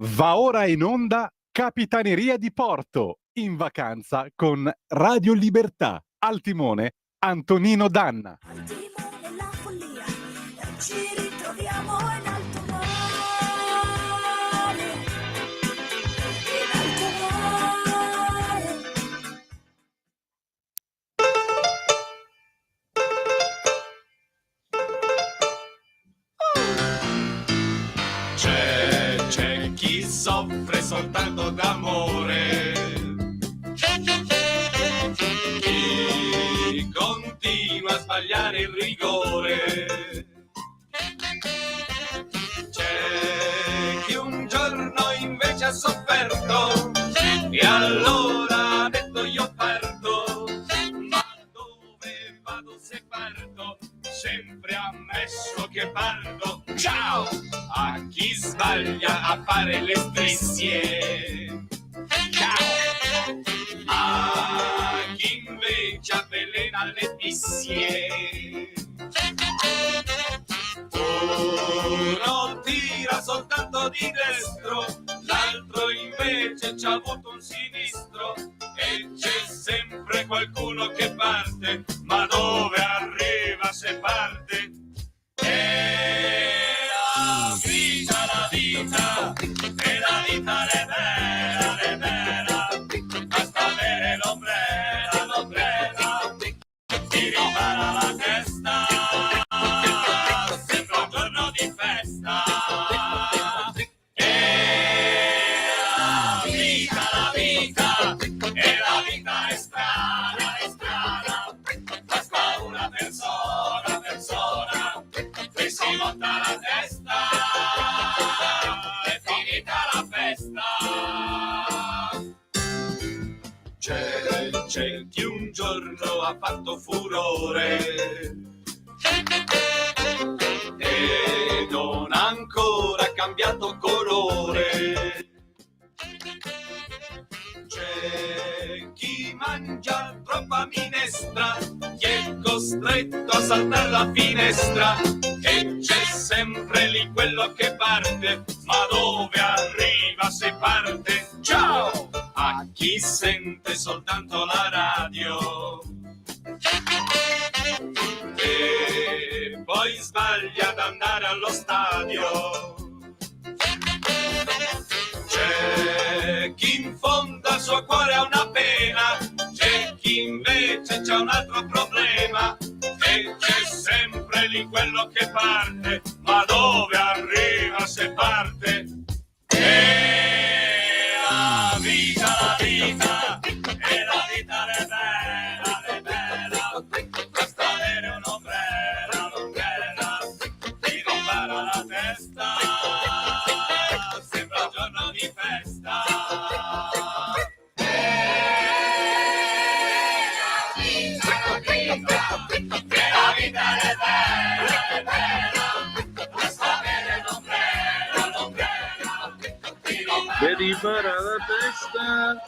Va ora in onda Capitaneria di Porto, in vacanza con Radio Libertà. Al timone Antonino Danna. Al timone la follia, ci ritroviamo in alto mare. In alto mare. C'è chi soffre soltanto d'amore, chi continua a sbagliare il rigore, c'è chi un giorno invece ha sofferto e allora ha detto io parto, ma dove vado se parto, sempre ammesso che parto. Ciao! A chi sbaglia a fare le strisce, ciao! A chi invece avvelena le tissie, uno tira soltanto di destro, l'altro invece c'ha avuto un sinistro, e c'è sempre qualcuno che parte, ma dove arriva se parte? La vita, e la vita è bella, basta avere l'ombrella, ti ripara la testa, sembra un giorno di festa. E la vita è strana, basta una persona, che si monta la testa, è finita la festa. C'è chi un giorno ha fatto furore e non ha ancora cambiato colore. C'è chi mangia troppa minestra, chi è costretto a saltare la finestra, e c'è sempre lì quello che parte, ma dove arriva se parte? Ciao! A chi sente soltanto la radio e poi sbaglia ad andare allo stadio. C'è chi in fondo al suo cuore ha una pena, c'è chi invece c'ha un altro problema, e c'è sempre lì quello che parte, ma dove arriva se parte? E la vita, e la vita è bella, basta avere l'ombrella, ti ripara la testa, sembra un giorno di festa. E la vita è bella, basta avere l'ombrella, ti Mi ripara la testa,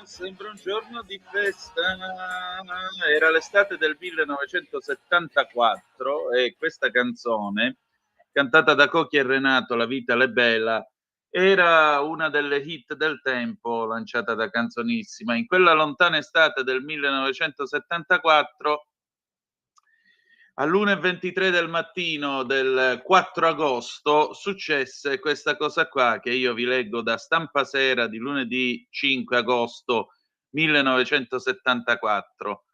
sembra un giorno di festa. Era l'estate del 1974 e questa canzone, cantata da Cocchi e Renato, La vita è bella, era una delle hit del tempo lanciata da Canzonissima. In quella lontana estate del 1974, all'1:23 del mattino del 4 agosto successe questa cosa qua che io vi leggo da Stampa Sera di lunedì 5 agosto 1974.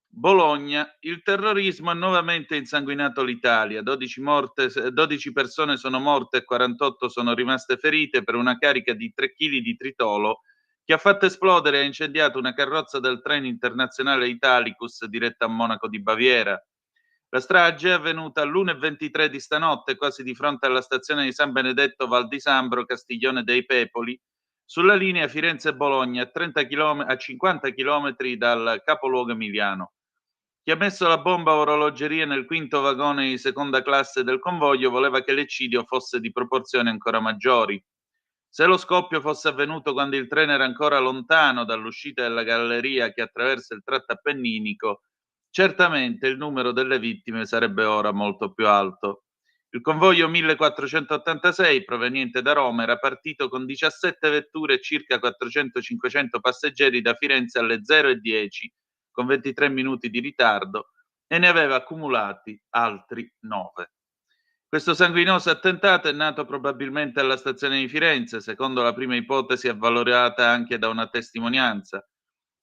Bologna, il terrorismo ha nuovamente insanguinato l'Italia, 12 persone sono morte e 48 sono rimaste ferite per una carica di 3 kg di tritolo che ha fatto esplodere e ha incendiato una carrozza del treno internazionale Italicus diretta a Monaco di Baviera. La strage è avvenuta all'1:23 di stanotte, quasi di fronte alla stazione di San Benedetto Val di Sambro, Castiglione dei Pepoli, sulla linea Firenze-Bologna, a 50 km dal capoluogo emiliano. Chi ha messo la bomba a orologeria nel quinto vagone di seconda classe del convoglio voleva che l'eccidio fosse di proporzioni ancora maggiori. Se lo scoppio fosse avvenuto quando il treno era ancora lontano dall'uscita della galleria che attraversa il tratto appenninico, certamente il numero delle vittime sarebbe ora molto più alto. Il convoglio 1486 proveniente da Roma era partito con 17 vetture e circa 400-500 passeggeri da Firenze alle 0:10 con 23 minuti di ritardo e ne aveva accumulati altri 9. Questo sanguinoso attentato è nato probabilmente alla stazione di Firenze, secondo la prima ipotesi avvalorata anche da una testimonianza.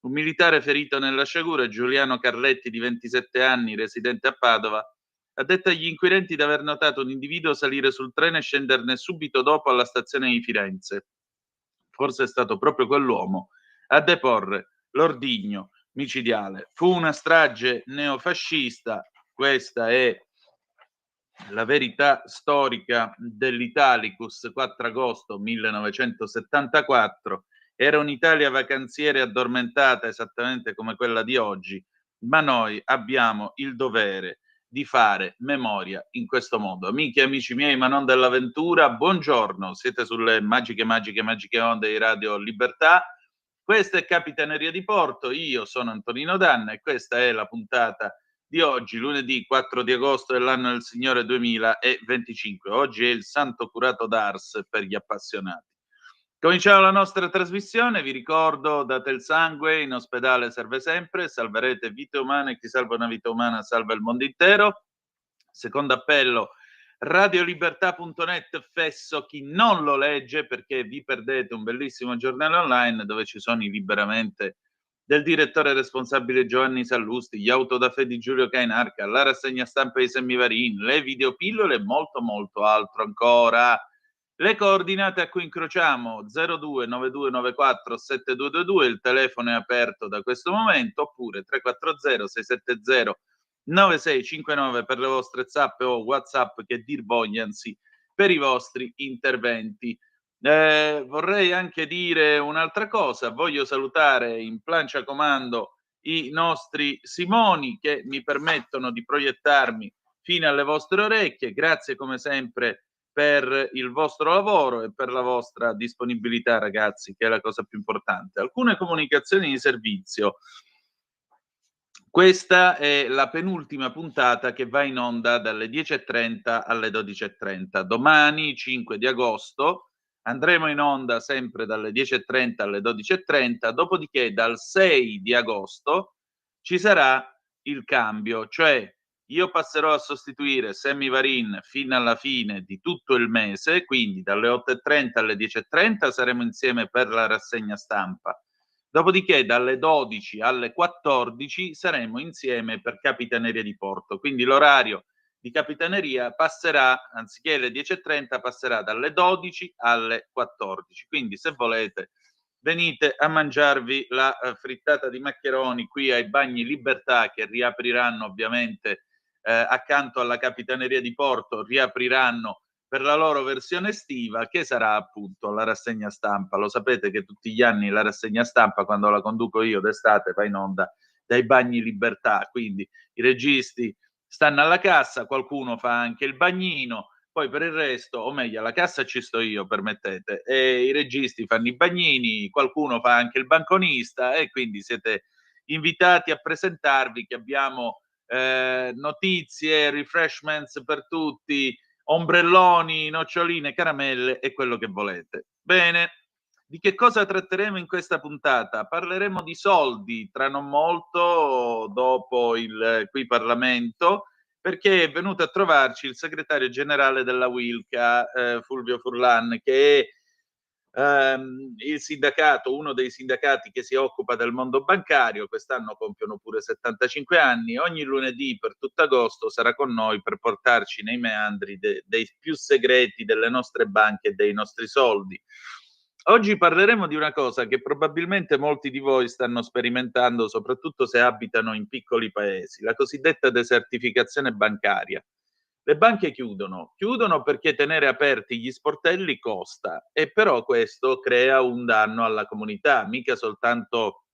Un militare ferito nella sciagura, Giuliano Carletti, di 27 anni, residente a Padova, ha detto agli inquirenti di aver notato un individuo salire sul treno e scenderne subito dopo alla stazione di Firenze. Forse è stato proprio quell'uomo a deporre l'ordigno micidiale. Fu una strage neofascista, questa è la verità storica dell'Italicus, 4 agosto 1974. Era un'Italia vacanziera addormentata esattamente come quella di oggi, ma noi abbiamo il dovere di fare memoria in questo modo. Amiche e amici miei, ma non dell'avventura, buongiorno, siete sulle magiche onde di Radio Libertà. Questa è Capitaneria di Porto, io sono Antonino Danna e questa è la puntata di oggi, lunedì 4 di agosto dell'anno del Signore 2025. Oggi è il Santo Curato d'Ars per gli appassionati. Cominciamo la nostra trasmissione, vi ricordo, date il sangue, in ospedale serve sempre, salverete vite umane, chi salva una vita umana salva il mondo intero. Secondo appello, radiolibertà.net, fesso chi non lo legge, perché vi perdete un bellissimo giornale online dove ci sono i liberamente del direttore responsabile Giovanni Sallusti, gli autodafè di Giulio Cainarca, la rassegna stampa di Semmivarin, le videopillole e molto altro ancora. Le coordinate a cui incrociamo 02 9294 7222, il telefono è aperto da questo momento, oppure 340 670 9659 per le vostre zappe o WhatsApp, che dir vogliansi, per i vostri interventi. Vorrei anche dire un'altra cosa, voglio salutare in plancia comando i nostri Simoni che mi permettono di proiettarmi fino alle vostre orecchie. Grazie come sempre per il vostro lavoro e per la vostra disponibilità, ragazzi, che è la cosa più importante. Alcune comunicazioni di servizio. Questa è la penultima puntata che va in onda dalle 10:30 alle 12:30. Domani, 5 di agosto, andremo in onda sempre dalle 10:30 alle 12:30, dopodiché dal 6 di agosto ci sarà il cambio, cioè io passerò a sostituire Semmivarin fino alla fine di tutto il mese, quindi dalle 8:30 alle 10:30 saremo insieme per la rassegna stampa. Dopodiché dalle 12 alle 14 saremo insieme per Capitaneria di Porto, quindi l'orario di Capitaneria passerà, anziché le 10:30, passerà dalle 12 alle 14. Quindi se volete venite a mangiarvi la frittata di maccheroni qui ai Bagni Libertà, che riapriranno ovviamente accanto alla Capitaneria di Porto, riapriranno per la loro versione estiva, che sarà appunto la rassegna stampa. Lo sapete che tutti gli anni la rassegna stampa, quando la conduco io d'estate, va in onda dai Bagni Libertà, quindi i registi stanno alla cassa, qualcuno fa anche il bagnino, poi per il resto, o meglio, alla cassa ci sto io, permettete, e i registi fanno i bagnini, qualcuno fa anche il banconista, e quindi siete invitati a presentarvi, che abbiamo notizie, refreshments per tutti, ombrelloni, noccioline, caramelle e quello che volete. Bene, di che cosa tratteremo in questa puntata? Parleremo di soldi tra non molto, dopo il qui Parlamento, perché è venuto a trovarci il segretario generale della Wilca, Fulvio Furlan, che è il sindacato, uno dei sindacati che si occupa del mondo bancario. Quest'anno compiono pure 75 anni. Ogni lunedì per tutto agosto sarà con noi per portarci nei meandri dei più segreti delle nostre banche e dei nostri soldi. Oggi parleremo di una cosa che probabilmente molti di voi stanno sperimentando, soprattutto se abitano in piccoli paesi, la cosiddetta desertificazione bancaria. Le banche chiudono perché tenere aperti gli sportelli costa, e però questo crea un danno alla comunità, mica soltanto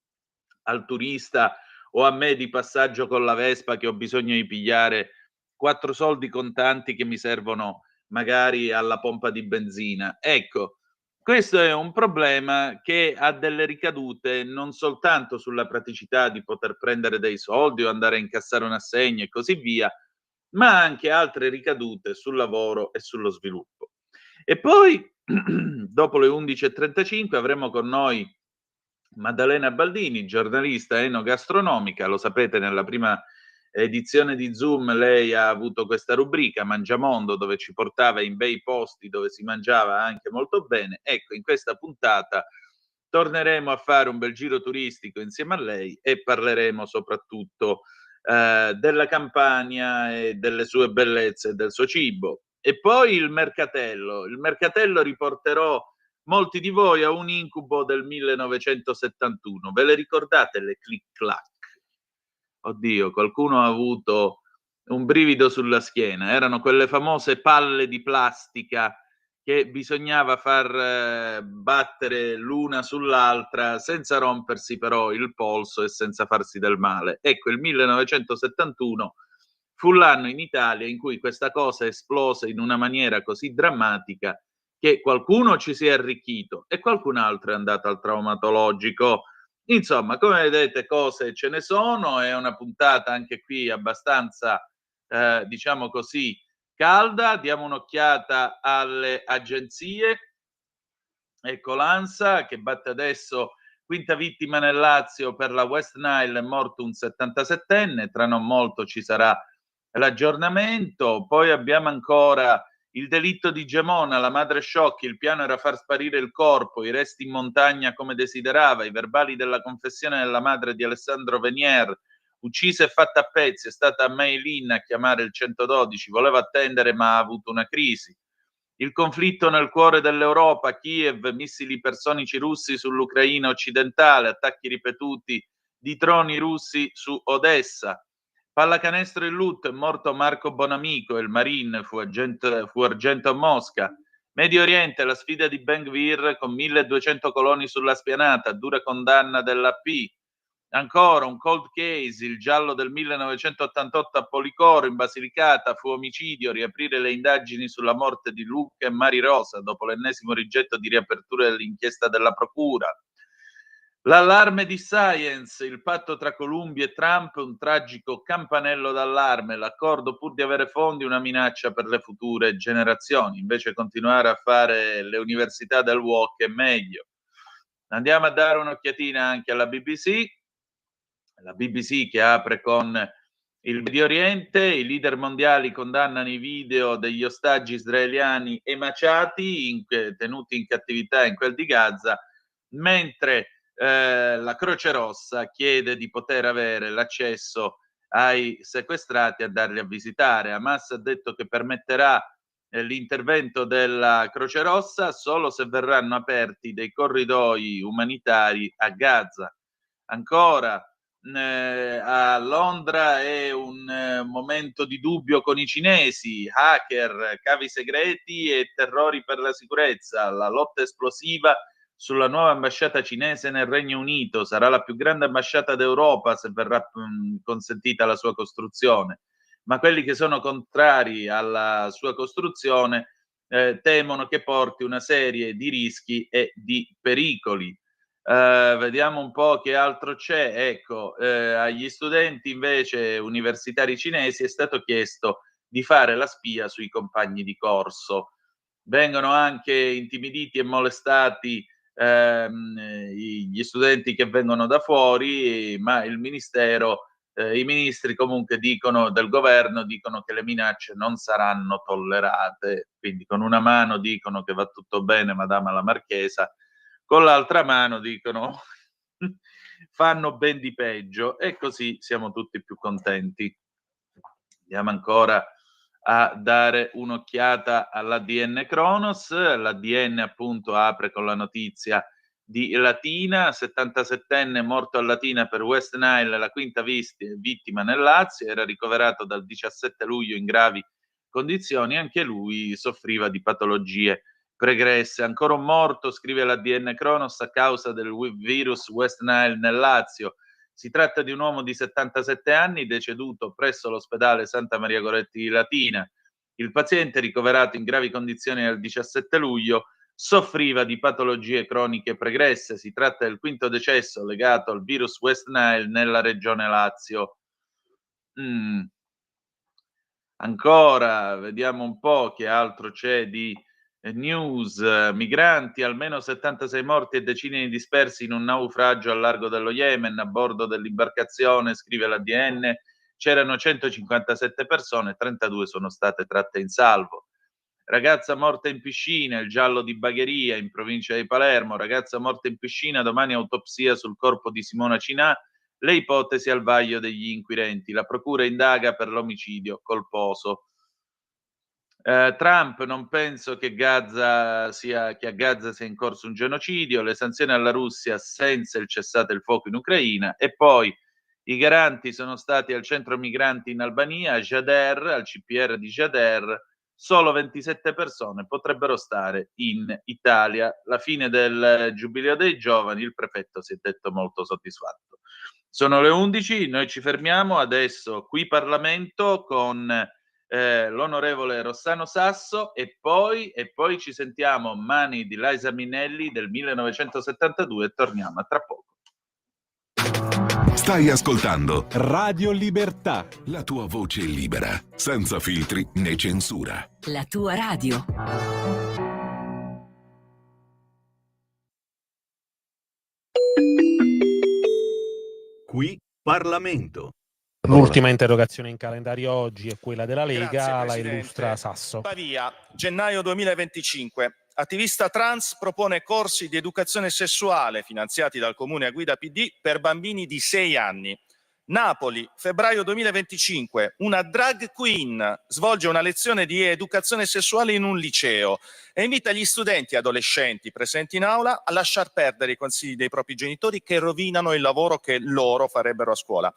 al turista o a me di passaggio con la Vespa che ho bisogno di pigliare 4 soldi contanti che mi servono magari alla pompa di benzina. Ecco, questo è un problema che ha delle ricadute non soltanto sulla praticità di poter prendere dei soldi o andare a incassare un assegno e così via, ma anche altre ricadute sul lavoro e sullo sviluppo. E poi, dopo le 11:35, avremo con noi Maddalena Baldini, giornalista enogastronomica. Lo sapete, nella prima edizione di Zoom lei ha avuto questa rubrica Mangiamondo, dove ci portava in bei posti dove si mangiava anche molto bene. Ecco, in questa puntata torneremo a fare un bel giro turistico insieme a lei e parleremo soprattutto della Campania e delle sue bellezze e del suo cibo. E poi il mercatello riporterò molti di voi a un incubo del 1971. Ve le ricordate le click clack? Oddio, qualcuno ha avuto un brivido sulla schiena. Erano quelle famose palle di plastica che bisognava far battere l'una sull'altra senza rompersi però il polso e senza farsi del male. Ecco, il 1971 fu l'anno in Italia in cui questa cosa esplose in una maniera così drammatica che qualcuno ci si è arricchito e qualcun altro è andato al traumatologico. Insomma, come vedete, cose ce ne sono. È una puntata anche qui abbastanza, diciamo così, calda. Diamo un'occhiata alle agenzie. Ecco, l'ANSA che batte adesso quinta vittima nel Lazio per la West Nile, è morto un 77enne, tra non molto ci sarà l'aggiornamento. Poi abbiamo ancora il delitto di Gemona, la madre sciocchi, il piano era far sparire il corpo, i resti in montagna come desiderava, i verbali della confessione della madre di Alessandro Venier, uccisa e fatta a pezzi, è stata Maylin a chiamare il 112, voleva attendere ma ha avuto una crisi. Il conflitto nel cuore dell'Europa, Kiev, missili ipersonici russi sull'Ucraina occidentale, attacchi ripetuti di droni russi su Odessa. Pallacanestro in lutto, è morto Marco Bonamico, il Marine, fu argento a Mosca. Medio Oriente, la sfida di Ben Gvir con 1200 coloni sulla spianata, dura condanna dell'AP. Ancora un cold case, il giallo del 1988 a Policoro in Basilicata, fu omicidio, riaprire le indagini sulla morte di Luca e Mari Rosa dopo l'ennesimo rigetto di riapertura dell'inchiesta della procura. L'allarme di Science, il patto tra Columbia e Trump, un tragico campanello d'allarme, l'accordo pur di avere fondi una minaccia per le future generazioni, invece continuare a fare le università del WOC è meglio. Andiamo a dare un'occhiatina anche alla BBC, la BBC che apre con il Medio Oriente, i leader mondiali condannano i video degli ostaggi israeliani emaciati tenuti in cattività in quel di Gaza, mentre la Croce Rossa chiede di poter avere l'accesso ai sequestrati a darli a visitare. Hamas ha detto che permetterà l'intervento della Croce Rossa solo se verranno aperti dei corridoi umanitari a Gaza. Ancora, a Londra è un momento di dubbio con i cinesi, hacker, cavi segreti e terrori per la sicurezza, la lotta esplosiva sulla nuova ambasciata cinese nel Regno Unito, sarà la più grande ambasciata d'Europa se verrà consentita la sua costruzione, ma quelli che sono contrari alla sua costruzione temono che porti una serie di rischi e di pericoli. Vediamo un po' che altro c'è. Ecco, agli studenti invece universitari cinesi è stato chiesto di fare la spia sui compagni di corso. Vengono anche intimiditi e molestati gli studenti che vengono da fuori, ma il ministero, i ministri comunque dicono del governo dicono che le minacce non saranno tollerate. Quindi con una mano dicono che va tutto bene, Madama la Marchesa, con l'altra mano dicono fanno ben di peggio, e così siamo tutti più contenti. Andiamo ancora a dare un'occhiata all'ADN Kronos. L'ADN appunto apre con la notizia di Latina, 77enne morto a Latina per West Nile, la quinta vittima nel Lazio, era ricoverato dal 17 luglio in gravi condizioni, anche lui soffriva di patologie pregresse. Ancora un morto, scrive l'ADN Kronos, a causa del virus West Nile nel Lazio. Si tratta di un uomo di 77 anni deceduto presso l'ospedale Santa Maria Goretti di Latina. Il paziente, ricoverato in gravi condizioni il 17 luglio, soffriva di patologie croniche pregresse. Si tratta del quinto decesso legato al virus West Nile nella regione Lazio. Ancora, vediamo un po' che altro c'è di news. Migranti, almeno 76 morti e decine di dispersi in un naufragio al largo dello Yemen. A bordo dell'imbarcazione, scrive l'ADN, c'erano 157 persone, 32 sono state tratte in salvo. Ragazza morta in piscina, il giallo di Bagheria in provincia di Palermo. Ragazza morta in piscina, domani autopsia sul corpo di Simona Cinà. Le ipotesi al vaglio degli inquirenti. La procura indaga per l'omicidio colposo. Trump, non penso che a Gaza sia in corso un genocidio. Le sanzioni alla Russia senza il cessate il fuoco in Ucraina. E poi i garanti sono stati al centro migranti in Albania, a Jader, al CPR di Jader. Solo 27 persone potrebbero stare in Italia. La fine del Giubileo dei Giovani, il prefetto si è detto molto soddisfatto. Sono le 11, noi ci fermiamo adesso qui Parlamento con l'onorevole Rossano Sasso e poi ci sentiamo Mani di Liza Minnelli del 1972 e torniamo a tra poco. Stai ascoltando Radio Libertà. la tua voce libera, senza filtri né censura. La tua radio. Qui Parlamento. L'ultima interrogazione in calendario oggi è quella della Lega, Grazie, la Presidente. illustra Sasso. Pavia, gennaio 2025. Attivista trans propone corsi di educazione sessuale finanziati dal comune a guida PD per bambini di 6 anni. Napoli, febbraio 2025. Una drag queen svolge una lezione di educazione sessuale in un liceo e invita gli studenti e adolescenti presenti in aula a lasciar perdere i consigli dei propri genitori che rovinano il lavoro che loro farebbero a scuola.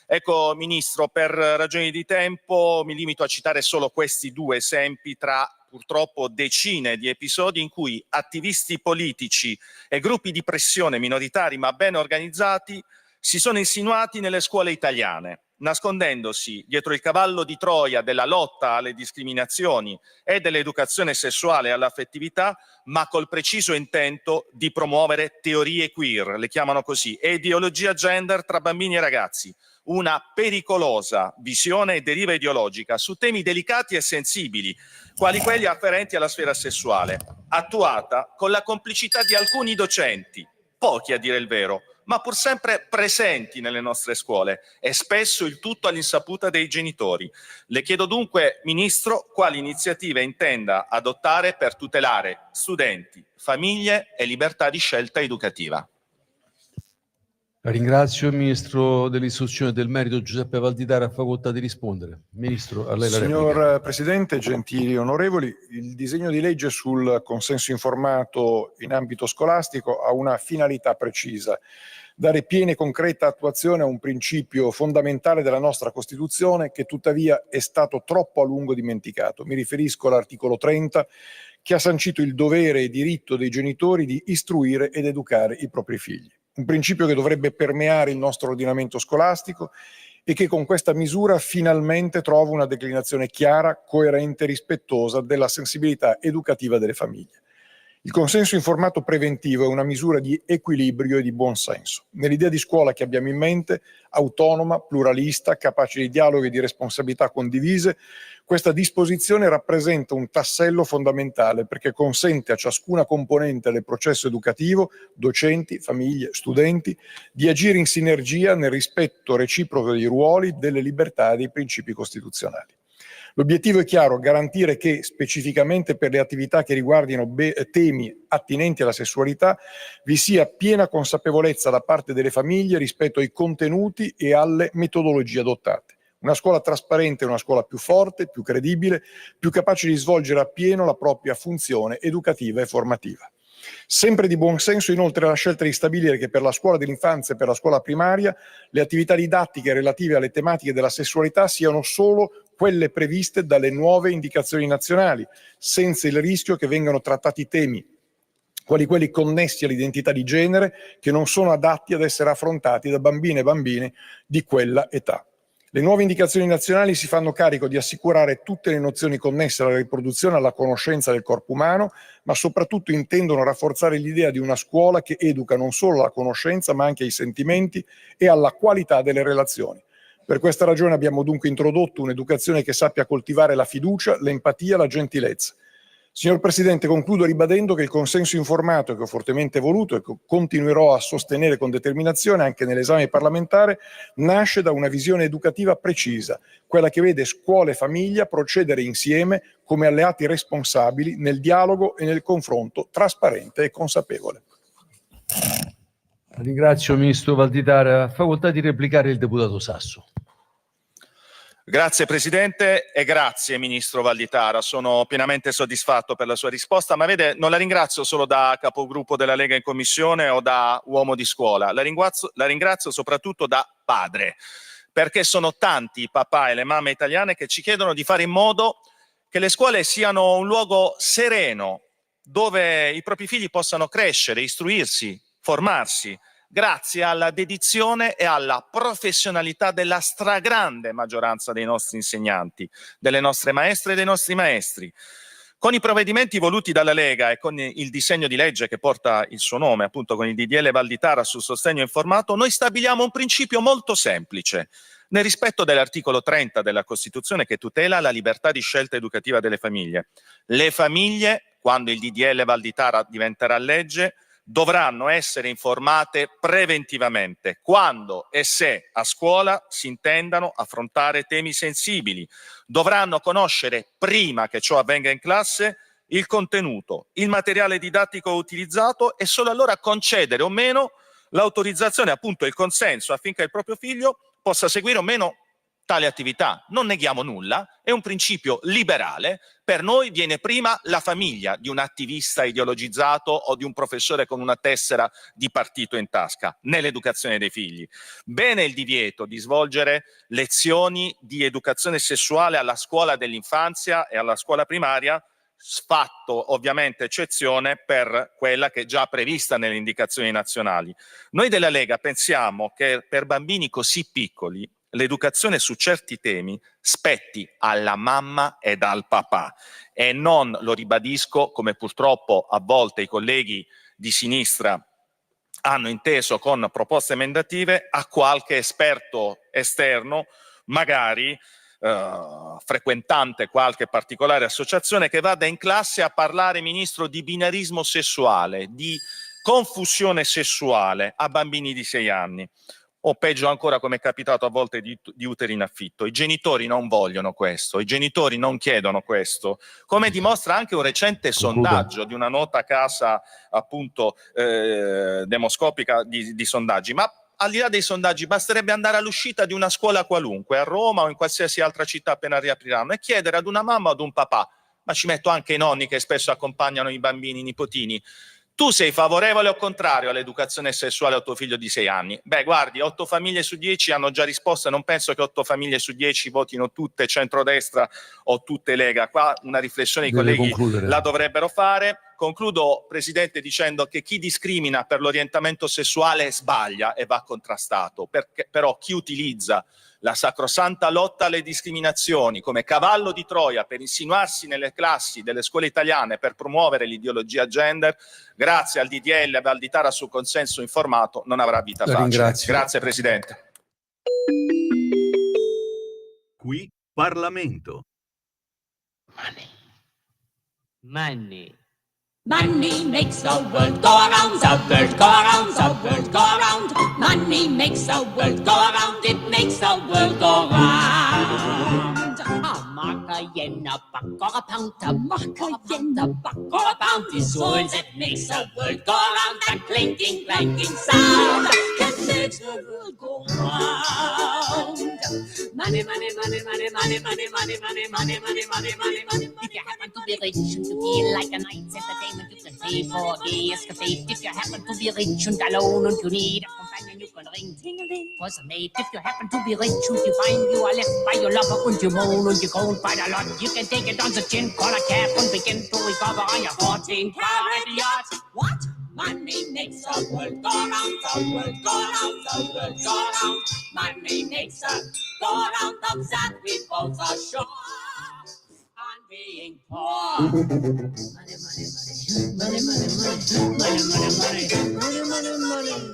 Ecco, Ministro, per ragioni di tempo mi limito a citare solo questi 2 esempi tra purtroppo decine di episodi in cui attivisti politici e gruppi di pressione minoritari ma ben organizzati si sono insinuati nelle scuole italiane, nascondendosi dietro il cavallo di Troia della lotta alle discriminazioni e dell'educazione sessuale e all'affettività, ma col preciso intento di promuovere teorie queer, le chiamano così, e ideologia gender tra bambini e ragazzi. Una pericolosa visione e deriva ideologica su temi delicati e sensibili, quali quelli afferenti alla sfera sessuale, attuata con la complicità di alcuni docenti, pochi a dire il vero, ma pur sempre presenti nelle nostre scuole e spesso il tutto all'insaputa dei genitori. Le chiedo dunque, Ministro, quali iniziative intenda adottare per tutelare studenti, famiglie e libertà di scelta educativa. Ringrazio il Ministro dell'Istruzione e del Merito Giuseppe Valditara, ha facoltà di rispondere. Ministro, a lei la replica. Signor Presidente, gentili onorevoli, il disegno di legge sul consenso informato in ambito scolastico ha una finalità precisa: dare piena e concreta attuazione a un principio fondamentale della nostra Costituzione che tuttavia è stato troppo a lungo dimenticato. Mi riferisco all'articolo 30, che ha sancito il dovere e diritto dei genitori di istruire ed educare i propri figli. Un principio che dovrebbe permeare il nostro ordinamento scolastico e che con questa misura finalmente trova una declinazione chiara, coerente e rispettosa della sensibilità educativa delle famiglie. Il consenso informato preventivo è una misura di equilibrio e di buonsenso. Nell'idea di scuola che abbiamo in mente, autonoma, pluralista, capace di dialogo e di responsabilità condivise, questa disposizione rappresenta un tassello fondamentale perché consente a ciascuna componente del processo educativo, docenti, famiglie, studenti, di agire in sinergia nel rispetto reciproco dei ruoli, delle libertà e dei principi costituzionali. L'obiettivo è chiaro: garantire che, specificamente per le attività che riguardino temi attinenti alla sessualità, vi sia piena consapevolezza da parte delle famiglie rispetto ai contenuti e alle metodologie adottate. Una scuola trasparente è una scuola più forte, più credibile, più capace di svolgere appieno la propria funzione educativa e formativa. Sempre di buon senso inoltre la scelta di stabilire che per la scuola dell'infanzia e per la scuola primaria le attività didattiche relative alle tematiche della sessualità siano solo quelle previste dalle nuove indicazioni nazionali, senza il rischio che vengano trattati temi quali quelli connessi all'identità di genere che non sono adatti ad essere affrontati da bambine e bambini di quella età. Le nuove indicazioni nazionali si fanno carico di assicurare tutte le nozioni connesse alla riproduzione e alla conoscenza del corpo umano, ma soprattutto intendono rafforzare l'idea di una scuola che educa non solo alla conoscenza, ma anche ai sentimenti e alla qualità delle relazioni. Per questa ragione abbiamo dunque introdotto un'educazione che sappia coltivare la fiducia, l'empatia, la gentilezza. Signor Presidente, concludo ribadendo che il consenso informato che ho fortemente voluto e che continuerò a sostenere con determinazione anche nell'esame parlamentare nasce da una visione educativa precisa, quella che vede scuola e famiglia procedere insieme come alleati responsabili nel dialogo e nel confronto trasparente e consapevole. Ringrazio il Ministro Valditara. Facoltà di replicare il deputato Sasso. Grazie Presidente e grazie Ministro Valditara, sono pienamente soddisfatto per la sua risposta, ma vede, non la ringrazio solo da capogruppo della Lega in Commissione o da uomo di scuola, la ringrazio soprattutto da padre, perché sono tanti i papà e le mamme italiane che ci chiedono di fare in modo che le scuole siano un luogo sereno, dove i propri figli possano crescere, istruirsi, formarsi, grazie alla dedizione e alla professionalità della stragrande maggioranza dei nostri insegnanti, delle nostre maestre e dei nostri maestri. Con i provvedimenti voluti dalla Lega e con il disegno di legge che porta il suo nome, appunto con il DDL Valditara sul sostegno informato, noi stabiliamo un principio molto semplice, nel rispetto dell'articolo 30 della Costituzione che tutela la libertà di scelta educativa delle famiglie. Le famiglie, quando il DDL Valditara diventerà legge, dovranno essere informate preventivamente quando e se a scuola si intendano affrontare temi sensibili. Dovranno conoscere prima che ciò avvenga in classe il contenuto, il materiale didattico utilizzato e solo allora concedere o meno l'autorizzazione, appunto il consenso, affinché il proprio figlio possa seguire o meno tale attività. Non neghiamo nulla, è un principio liberale. Per noi viene prima la famiglia di un attivista ideologizzato o di un professore con una tessera di partito in tasca nell'educazione dei figli. Bene il divieto di svolgere lezioni di educazione sessuale alla scuola dell'infanzia e alla scuola primaria, fatto ovviamente eccezione per quella che è già prevista nelle indicazioni nazionali. Noi della Lega pensiamo che per bambini così piccoli l'educazione su certi temi spetti alla mamma ed al papà e non, lo ribadisco, come purtroppo a volte i colleghi di sinistra hanno inteso con proposte emendative, a qualche esperto esterno, magari frequentante qualche particolare associazione, che vada in classe a parlare, Ministro, di binarismo sessuale, di confusione sessuale a bambini di 6 anni. O peggio ancora, come è capitato a volte, di uteri in affitto. I genitori non vogliono questo, i genitori non chiedono questo, come dimostra anche un recente sondaggio di una nota casa appunto demoscopica di sondaggi. Ma al di là dei sondaggi basterebbe andare all'uscita di una scuola qualunque, a Roma o in qualsiasi altra città appena riapriranno, e chiedere ad una mamma o ad un papà, ma ci metto anche i nonni che spesso accompagnano i bambini, i nipotini: tu sei favorevole o contrario all'educazione sessuale a tuo figlio di 6 anni? Beh, guardi, 8 famiglie su 10 hanno già risposto e non penso che 8 famiglie su 10 votino tutte centrodestra o tutte Lega. Qua una riflessione i colleghi la dovrebbero fare. Concludo, Presidente, dicendo che chi discrimina per l'orientamento sessuale sbaglia e va contrastato, perché però chi utilizza la sacrosanta lotta alle discriminazioni come cavallo di Troia per insinuarsi nelle classi delle scuole italiane per promuovere l'ideologia gender, grazie al DDL Valditara sul consenso informato, non avrà vita facile. Grazie Presidente. Qui Parlamento. Money. Money makes the world go around, the world go around, the world go around. Money makes the world go around, it makes the world go round. A mark, a yen, a buck, or a pound, a mark, a yen, a buck, or a pound is all that makes the world go around. That clinking, clanking sound that makes the world go round. Money, money, money, money, money, money, money, money, money, money, money, money, money. If you happen to be rich and you feel like a night's entertainment, you can pay for the escapade. If you happen to be rich and alone and you need a companion, you can ring ting-a-ling for some mate. If you happen to be rich and you find you are left by your lover and you moan and you groan quite a lot, you can take it on the chin, call a cab and begin to recover on your 14-carat yacht. What? Money makes the world go round, the world go round, the world go round. Money makes the go round, of that we both are sure. Being poor. Money, money, money, money, money, money, money, money, money, money, money, money.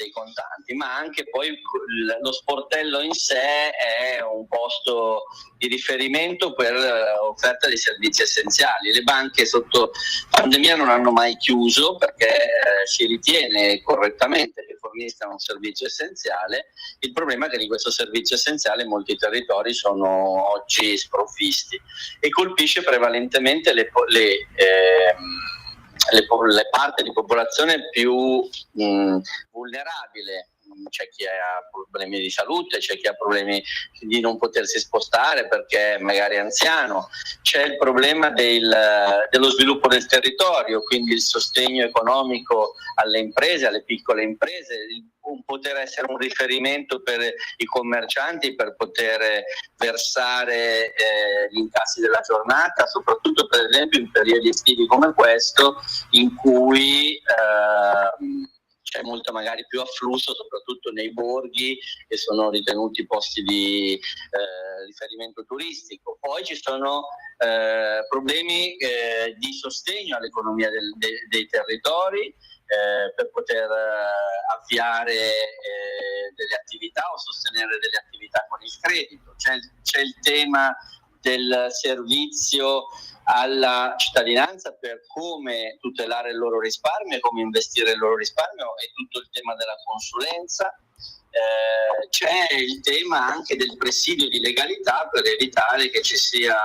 dei contanti, ma anche poi lo sportello in sé è un posto di riferimento per offerta di servizi essenziali. Le banche sotto pandemia non hanno mai chiuso perché si ritiene correttamente che forniscano un servizio essenziale. Il problema è che di questo servizio essenziale molti territori sono oggi sprovvisti e colpisce prevalentemente le parti di popolazione più vulnerabile. C'è chi ha problemi di salute, c'è chi ha problemi di non potersi spostare perché magari è anziano, c'è il problema dello sviluppo del territorio, quindi il sostegno economico alle imprese, alle piccole imprese, poter essere un riferimento per i commercianti per poter versare gli incassi della giornata, soprattutto per esempio in periodi estivi come questo in cui c'è molto magari più afflusso, soprattutto nei borghi che sono ritenuti posti di riferimento turistico. Poi ci sono problemi di sostegno all'economia dei territori per poter avviare delle attività o sostenere delle attività con il credito. C'è il tema del servizio alla cittadinanza per come tutelare il loro risparmio e come investire il loro risparmio e tutto il tema della consulenza. C'è il tema anche del presidio di legalità per evitare che ci sia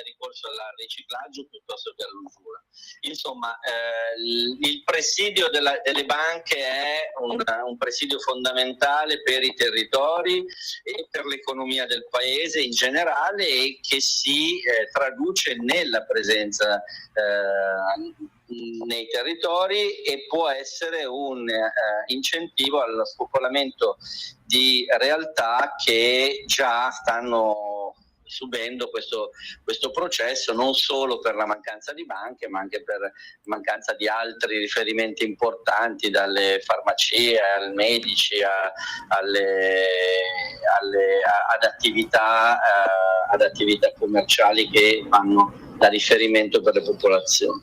ricorso al riciclaggio piuttosto che all'usura. Insomma, il presidio delle banche è un presidio fondamentale per i territori e per l'economia del paese in generale e che si traduce nella presenza nei territori e può essere un incentivo allo spopolamento di realtà che già stanno subendo questo processo, non solo per la mancanza di banche ma anche per mancanza di altri riferimenti importanti, dalle farmacie ai medici ad attività commerciali che vanno da riferimento per le popolazioni.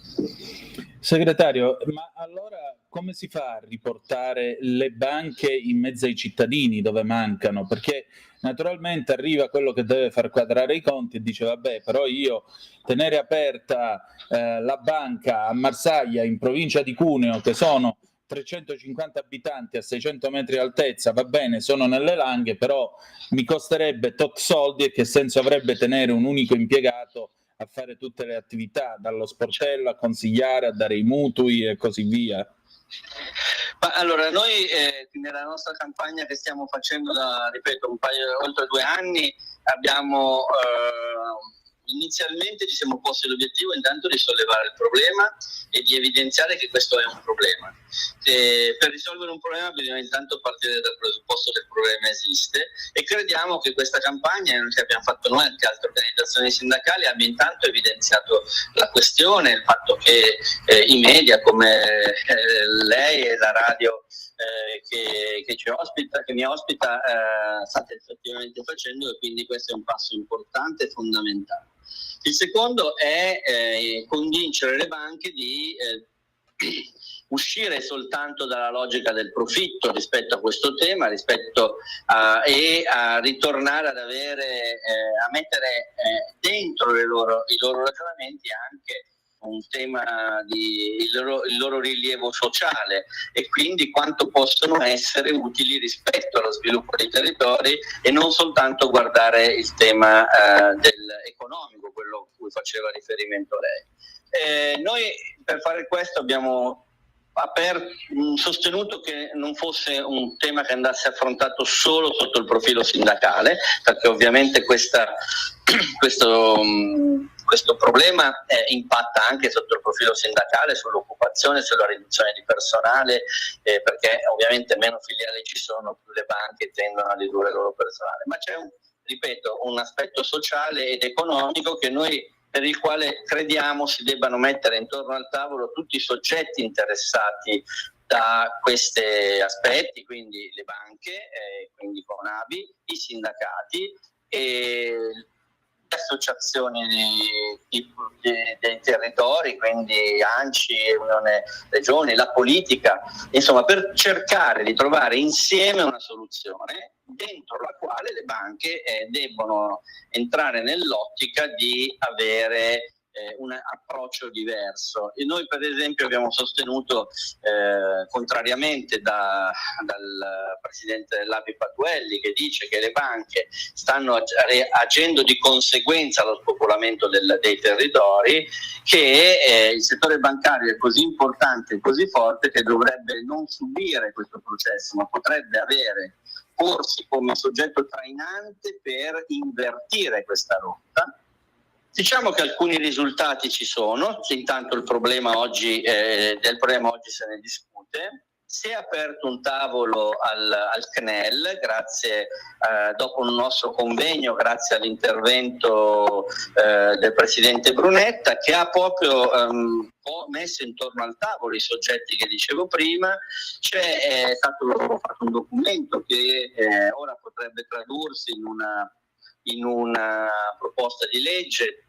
Segretario, ma allora come si fa a riportare le banche in mezzo ai cittadini dove mancano? Perché naturalmente arriva quello che deve far quadrare i conti e dice vabbè, però io tenere aperta la banca a Marsaglia, in provincia di Cuneo, che sono 350 abitanti a 600 metri di altezza, va bene, sono nelle Langhe, però mi costerebbe tot soldi e che senso avrebbe tenere un unico impiegato a fare tutte le attività, dallo sportello a consigliare, a dare i mutui e così via? Ma allora, noi nella nostra campagna che stiamo facendo da, ripeto, oltre 2 anni, abbiamo inizialmente ci siamo posti l'obiettivo intanto di sollevare il problema e di evidenziare che questo è un problema. Per risolvere un problema bisogna intanto partire dal presupposto che il problema esiste e crediamo che questa campagna che abbiamo fatto noi e anche altre organizzazioni sindacali abbia intanto evidenziato la questione, il fatto che i media come lei e la radio che mi ospita state effettivamente facendo, e quindi questo è un passo importante e fondamentale. Il secondo è convincere le banche di uscire soltanto dalla logica del profitto rispetto a questo tema, e a ritornare ad avere, a mettere dentro i loro ragionamenti anche un tema il loro rilievo sociale e quindi quanto possono essere utili rispetto allo sviluppo dei territori e non soltanto guardare il tema dell'economico, quello a cui faceva riferimento lei. Noi per fare questo abbiamo sostenuto che non fosse un tema che andasse affrontato solo sotto il profilo sindacale, perché ovviamente questo problema impatta anche sotto il profilo sindacale, sull'occupazione, sulla riduzione di personale, perché ovviamente meno filiali ci sono, più le banche tendono a ridurre il loro personale. Ma c'è un aspetto sociale ed economico per il quale crediamo si debbano mettere intorno al tavolo tutti i soggetti interessati da questi aspetti, quindi le banche, quindi Conabi, i sindacati, e associazioni dei territori, quindi ANCI, Unione Regioni, la politica, insomma, per cercare di trovare insieme una soluzione dentro la quale le banche debbono entrare nell'ottica di avere un approccio diverso. E noi per esempio abbiamo sostenuto, contrariamente dal presidente dell'ABI Patuelli, che dice che le banche stanno agendo di conseguenza allo spopolamento dei territori, che il settore bancario è così importante e così forte che dovrebbe non subire questo processo, ma potrebbe porsi come soggetto trainante per invertire questa rotta. Diciamo che alcuni risultati ci sono, intanto del problema oggi se ne discute. Si è aperto un tavolo al CNEL, dopo un nostro convegno, grazie all'intervento del Presidente Brunetta, che ha proprio messo intorno al tavolo i soggetti che dicevo prima. È stato fatto un documento che ora potrebbe tradursi in una proposta di legge,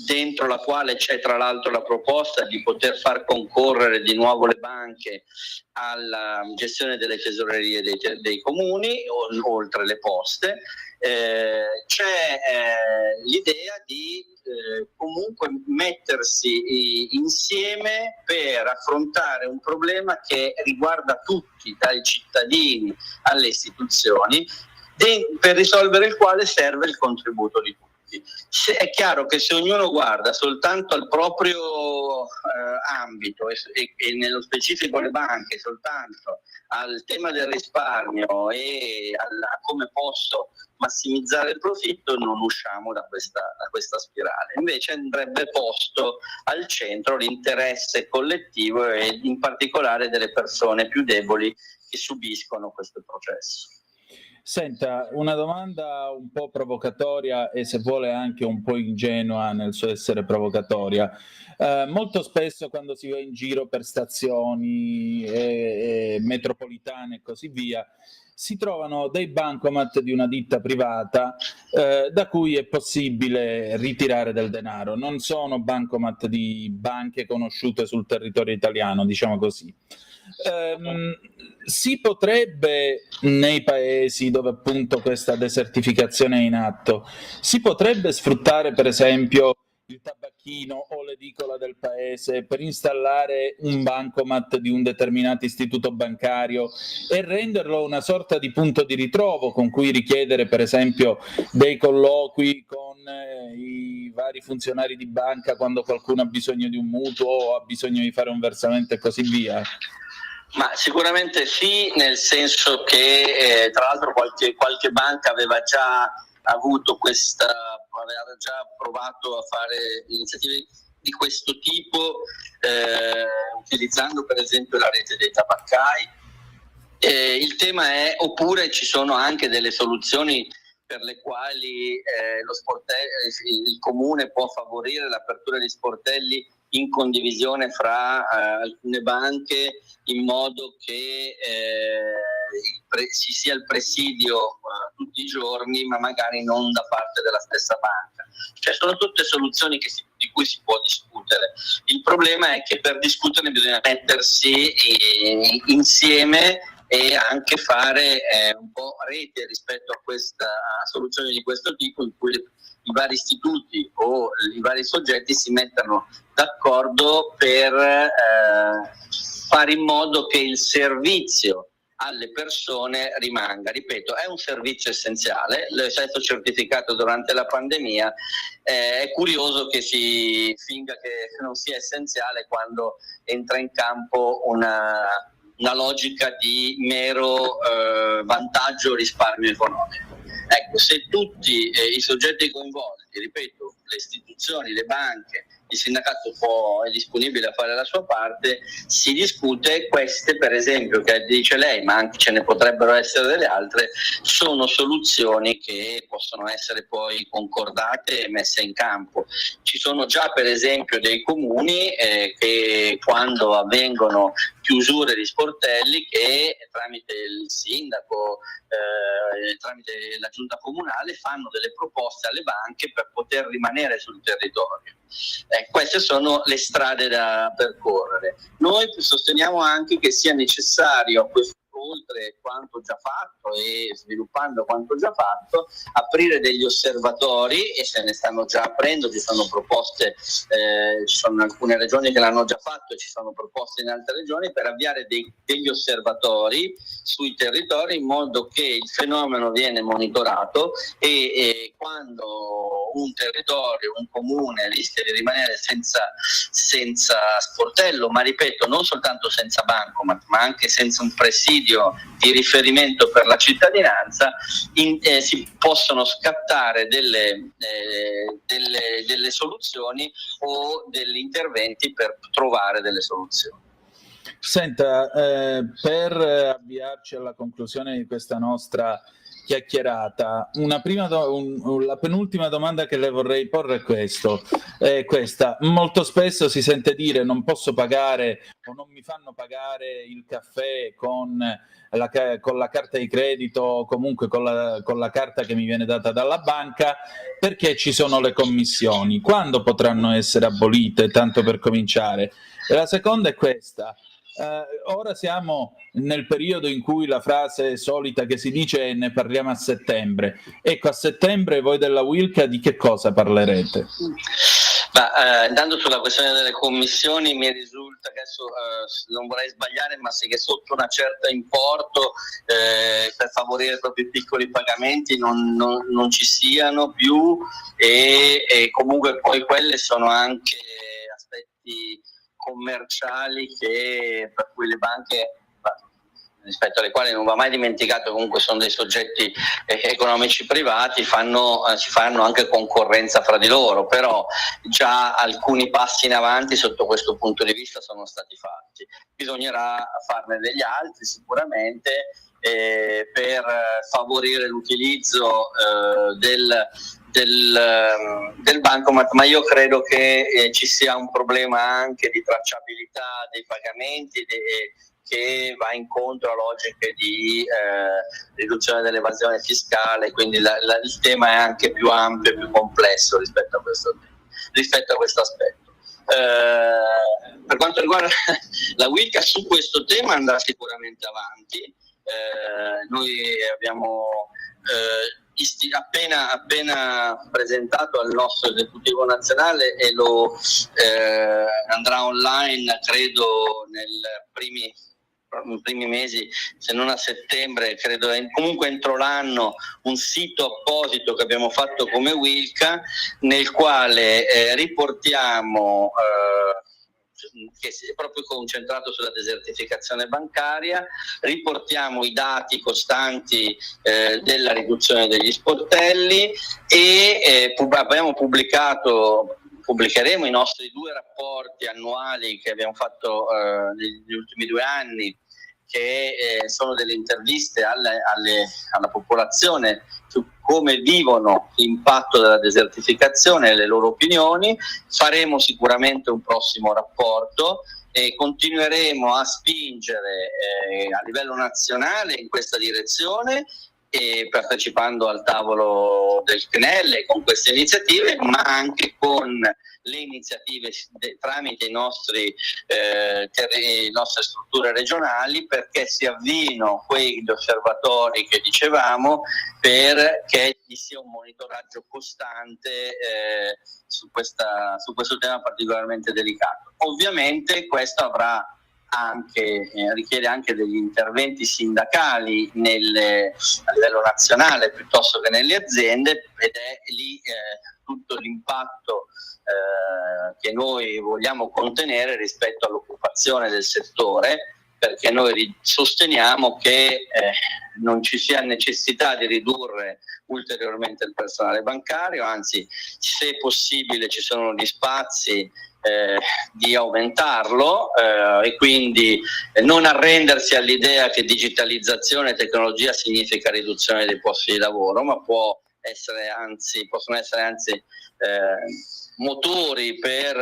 dentro la quale c'è tra l'altro la proposta di poter far concorrere di nuovo le banche alla gestione delle tesorerie dei comuni, oltre le poste. C'è l'idea di comunque mettersi insieme per affrontare un problema che riguarda tutti, dai cittadini alle istituzioni, per risolvere il quale serve il contributo di tutti. È chiaro che se ognuno guarda soltanto al proprio ambito e nello specifico le banche soltanto al tema del risparmio e a come posso massimizzare il profitto, non usciamo da questa spirale. Invece andrebbe posto al centro l'interesse collettivo e in particolare delle persone più deboli che subiscono questo processo. Senta, una domanda un po' provocatoria e se vuole anche un po' ingenua nel suo essere provocatoria. Molto spesso quando si va in giro per stazioni metropolitane e così via, si trovano dei bancomat di una ditta privata da cui è possibile ritirare del denaro. Non sono bancomat di banche conosciute sul territorio italiano, diciamo così. Si potrebbe, nei paesi dove appunto questa desertificazione è in atto, si potrebbe sfruttare per esempio il tabacchino o l'edicola del paese per installare un bancomat di un determinato istituto bancario e renderlo una sorta di punto di ritrovo con cui richiedere per esempio dei colloqui con i vari funzionari di banca quando qualcuno ha bisogno di un mutuo o ha bisogno di fare un versamento e così via? Ma sicuramente sì, nel senso che tra l'altro qualche banca aveva già provato a fare iniziative di questo tipo, utilizzando per esempio la rete dei tabaccai. Il tema è, oppure ci sono anche delle soluzioni per le quali il comune può favorire l'apertura di sportelli in condivisione fra alcune banche, in modo che ci sia il presidio tutti i giorni, ma magari non da parte della stessa banca. Cioè sono tutte soluzioni di cui si può discutere. Il problema è che per discutere bisogna mettersi insieme e anche fare un po' rete rispetto a soluzioni di questo tipo, in cui i vari istituti o i vari soggetti si mettano d'accordo per fare in modo che il servizio alle persone rimanga. Ripeto, è un servizio essenziale, è stato certificato durante la pandemia. È curioso che si finga che non sia essenziale quando entra in campo una logica di mero vantaggio o risparmio economico. Ecco, se tutti i soggetti coinvolti, ripeto, le istituzioni, le banche, il sindacato è disponibile a fare la sua parte, si discute. Queste, per esempio, che dice lei, ma anche ce ne potrebbero essere delle altre, sono soluzioni che possono essere poi concordate e messe in campo. Ci sono già, per esempio, dei comuni che quando avvengono chiusure di sportelli che tramite il sindaco, tramite la giunta comunale fanno delle proposte alle banche per poter rimanere sul territorio. Queste sono le strade da percorrere. Noi sosteniamo anche che sia necessario, oltre quanto già fatto e sviluppando quanto già fatto, aprire degli osservatori, e se ne stanno già aprendo, ci sono proposte, ci sono alcune regioni che l'hanno già fatto e ci sono proposte in altre regioni per avviare degli osservatori sui territori, in modo che il fenomeno viene monitorato e quando un territorio, un comune rischia di rimanere senza sportello, ma ripeto, non soltanto senza bancomat, ma anche senza un presidio di riferimento per la cittadinanza, si possono scattare delle soluzioni o degli interventi per trovare delle soluzioni. Senta, per avviarci alla conclusione di questa nostra chiacchierata, la penultima domanda che le vorrei porre è questa. Molto spesso si sente dire: non posso pagare o non mi fanno pagare il caffè con la carta di credito o comunque con la carta che mi viene data dalla banca, perché ci sono le commissioni. Quando potranno essere abolite, tanto per cominciare? E la seconda è questa. Ora siamo nel periodo in cui la frase solita che si dice è: ne parliamo a settembre. Ecco, a settembre voi della Wilca di che cosa parlerete? Andando sulla questione delle commissioni, mi risulta che adesso non vorrei sbagliare, ma sì, che sotto una certa importo per favorire proprio i piccoli pagamenti non ci siano più, e comunque poi quelle sono anche aspetti commerciali per cui le banche, rispetto alle quali non va mai dimenticato, comunque sono dei soggetti economici privati, si fanno anche concorrenza fra di loro, però già alcuni passi in avanti sotto questo punto di vista sono stati fatti. Bisognerà farne degli altri sicuramente per favorire l'utilizzo del bancomat, ma io credo che ci sia un problema anche di tracciabilità dei pagamenti che va incontro a logiche di riduzione dell'evasione fiscale, quindi il tema è anche più ampio e più complesso rispetto a questo aspetto. Per quanto riguarda la Wilca, su questo tema andrà sicuramente avanti. Noi abbiamo appena presentato al nostro esecutivo nazionale, e lo andrà online credo nei primi mesi, se non a settembre, credo comunque entro l'anno, un sito apposito che abbiamo fatto come Wilca, nel quale riportiamo, che è proprio concentrato sulla desertificazione bancaria, riportiamo i dati costanti della riduzione degli sportelli e pubblicheremo i nostri 2 rapporti annuali che abbiamo fatto negli ultimi 2 anni, che sono delle interviste alla popolazione su come vivono l'impatto della desertificazione e le loro opinioni. Faremo sicuramente un prossimo rapporto e continueremo a spingere a livello nazionale in questa direzione, e partecipando al tavolo del CNEL con queste iniziative, ma anche con le iniziative tramite le nostre strutture regionali, perché si avviino quegli osservatori che dicevamo, perché ci sia un monitoraggio costante su questo tema particolarmente delicato. Ovviamente questo richiede anche degli interventi sindacali a livello nazionale piuttosto che nelle aziende, ed è lì tutto l'impatto che noi vogliamo contenere rispetto all'occupazione del settore, perché noi sosteniamo che non ci sia necessità di ridurre ulteriormente il personale bancario, anzi, se possibile ci sono gli spazi di aumentarlo, e quindi non arrendersi all'idea che digitalizzazione e tecnologia significa riduzione dei posti di lavoro, ma possono essere anzi motori per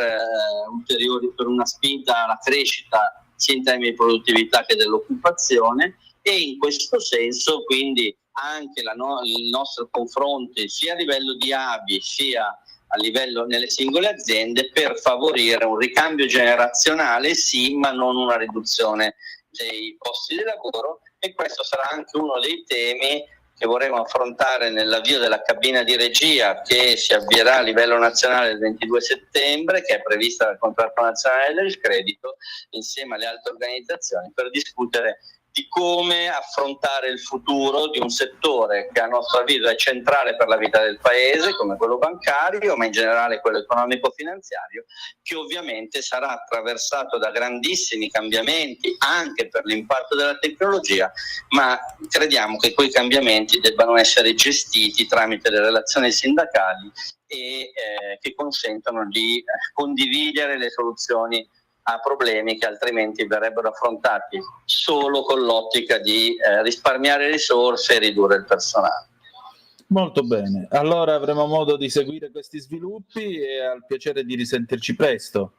una spinta alla crescita sia in termini di produttività che dell'occupazione, e in questo senso quindi anche il nostro confronto sia a livello di ABI sia a livello nelle singole aziende per favorire un ricambio generazionale, sì, ma non una riduzione dei posti di lavoro, e questo sarà anche uno dei temi che vorremmo affrontare nell'avvio della cabina di regia che si avvierà a livello nazionale il 22 settembre, che è prevista dal contratto nazionale del credito, insieme alle altre organizzazioni, per discutere di come affrontare il futuro di un settore che a nostro avviso è centrale per la vita del paese, come quello bancario, ma in generale quello economico-finanziario, che ovviamente sarà attraversato da grandissimi cambiamenti anche per l'impatto della tecnologia, ma crediamo che quei cambiamenti debbano essere gestiti tramite le relazioni sindacali e che consentono di condividere le soluzioni a problemi che altrimenti verrebbero affrontati solo con l'ottica di risparmiare risorse e ridurre il personale. Molto bene, allora avremo modo di seguire questi sviluppi e al piacere di risentirci presto.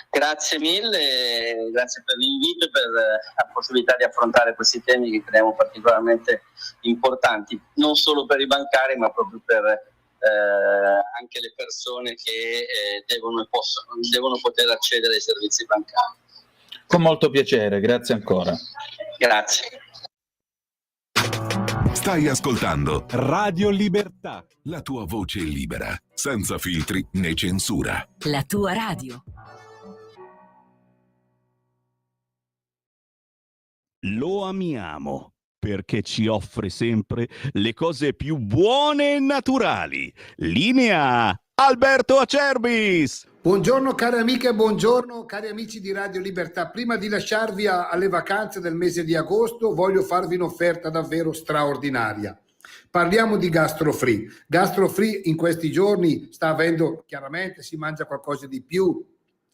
Grazie mille, grazie per l'invito e per la possibilità di affrontare questi temi che crediamo particolarmente importanti, non solo per i bancari ma proprio per anche le persone che devono poter accedere ai servizi bancari. Con molto piacere, grazie ancora. Grazie. Stai ascoltando Radio Libertà, la tua voce libera, senza filtri né censura. La tua radio. Lo amiamo perché ci offre sempre le cose più buone e naturali. Linea Alberto Acerbis. Buongiorno cari amiche, buongiorno cari amici di Radio Libertà. Prima di lasciarvi alle vacanze del mese di agosto, voglio farvi un'offerta davvero straordinaria. Parliamo di GastroFree. GastroFree in questi giorni sta avendo, chiaramente si mangia qualcosa di più,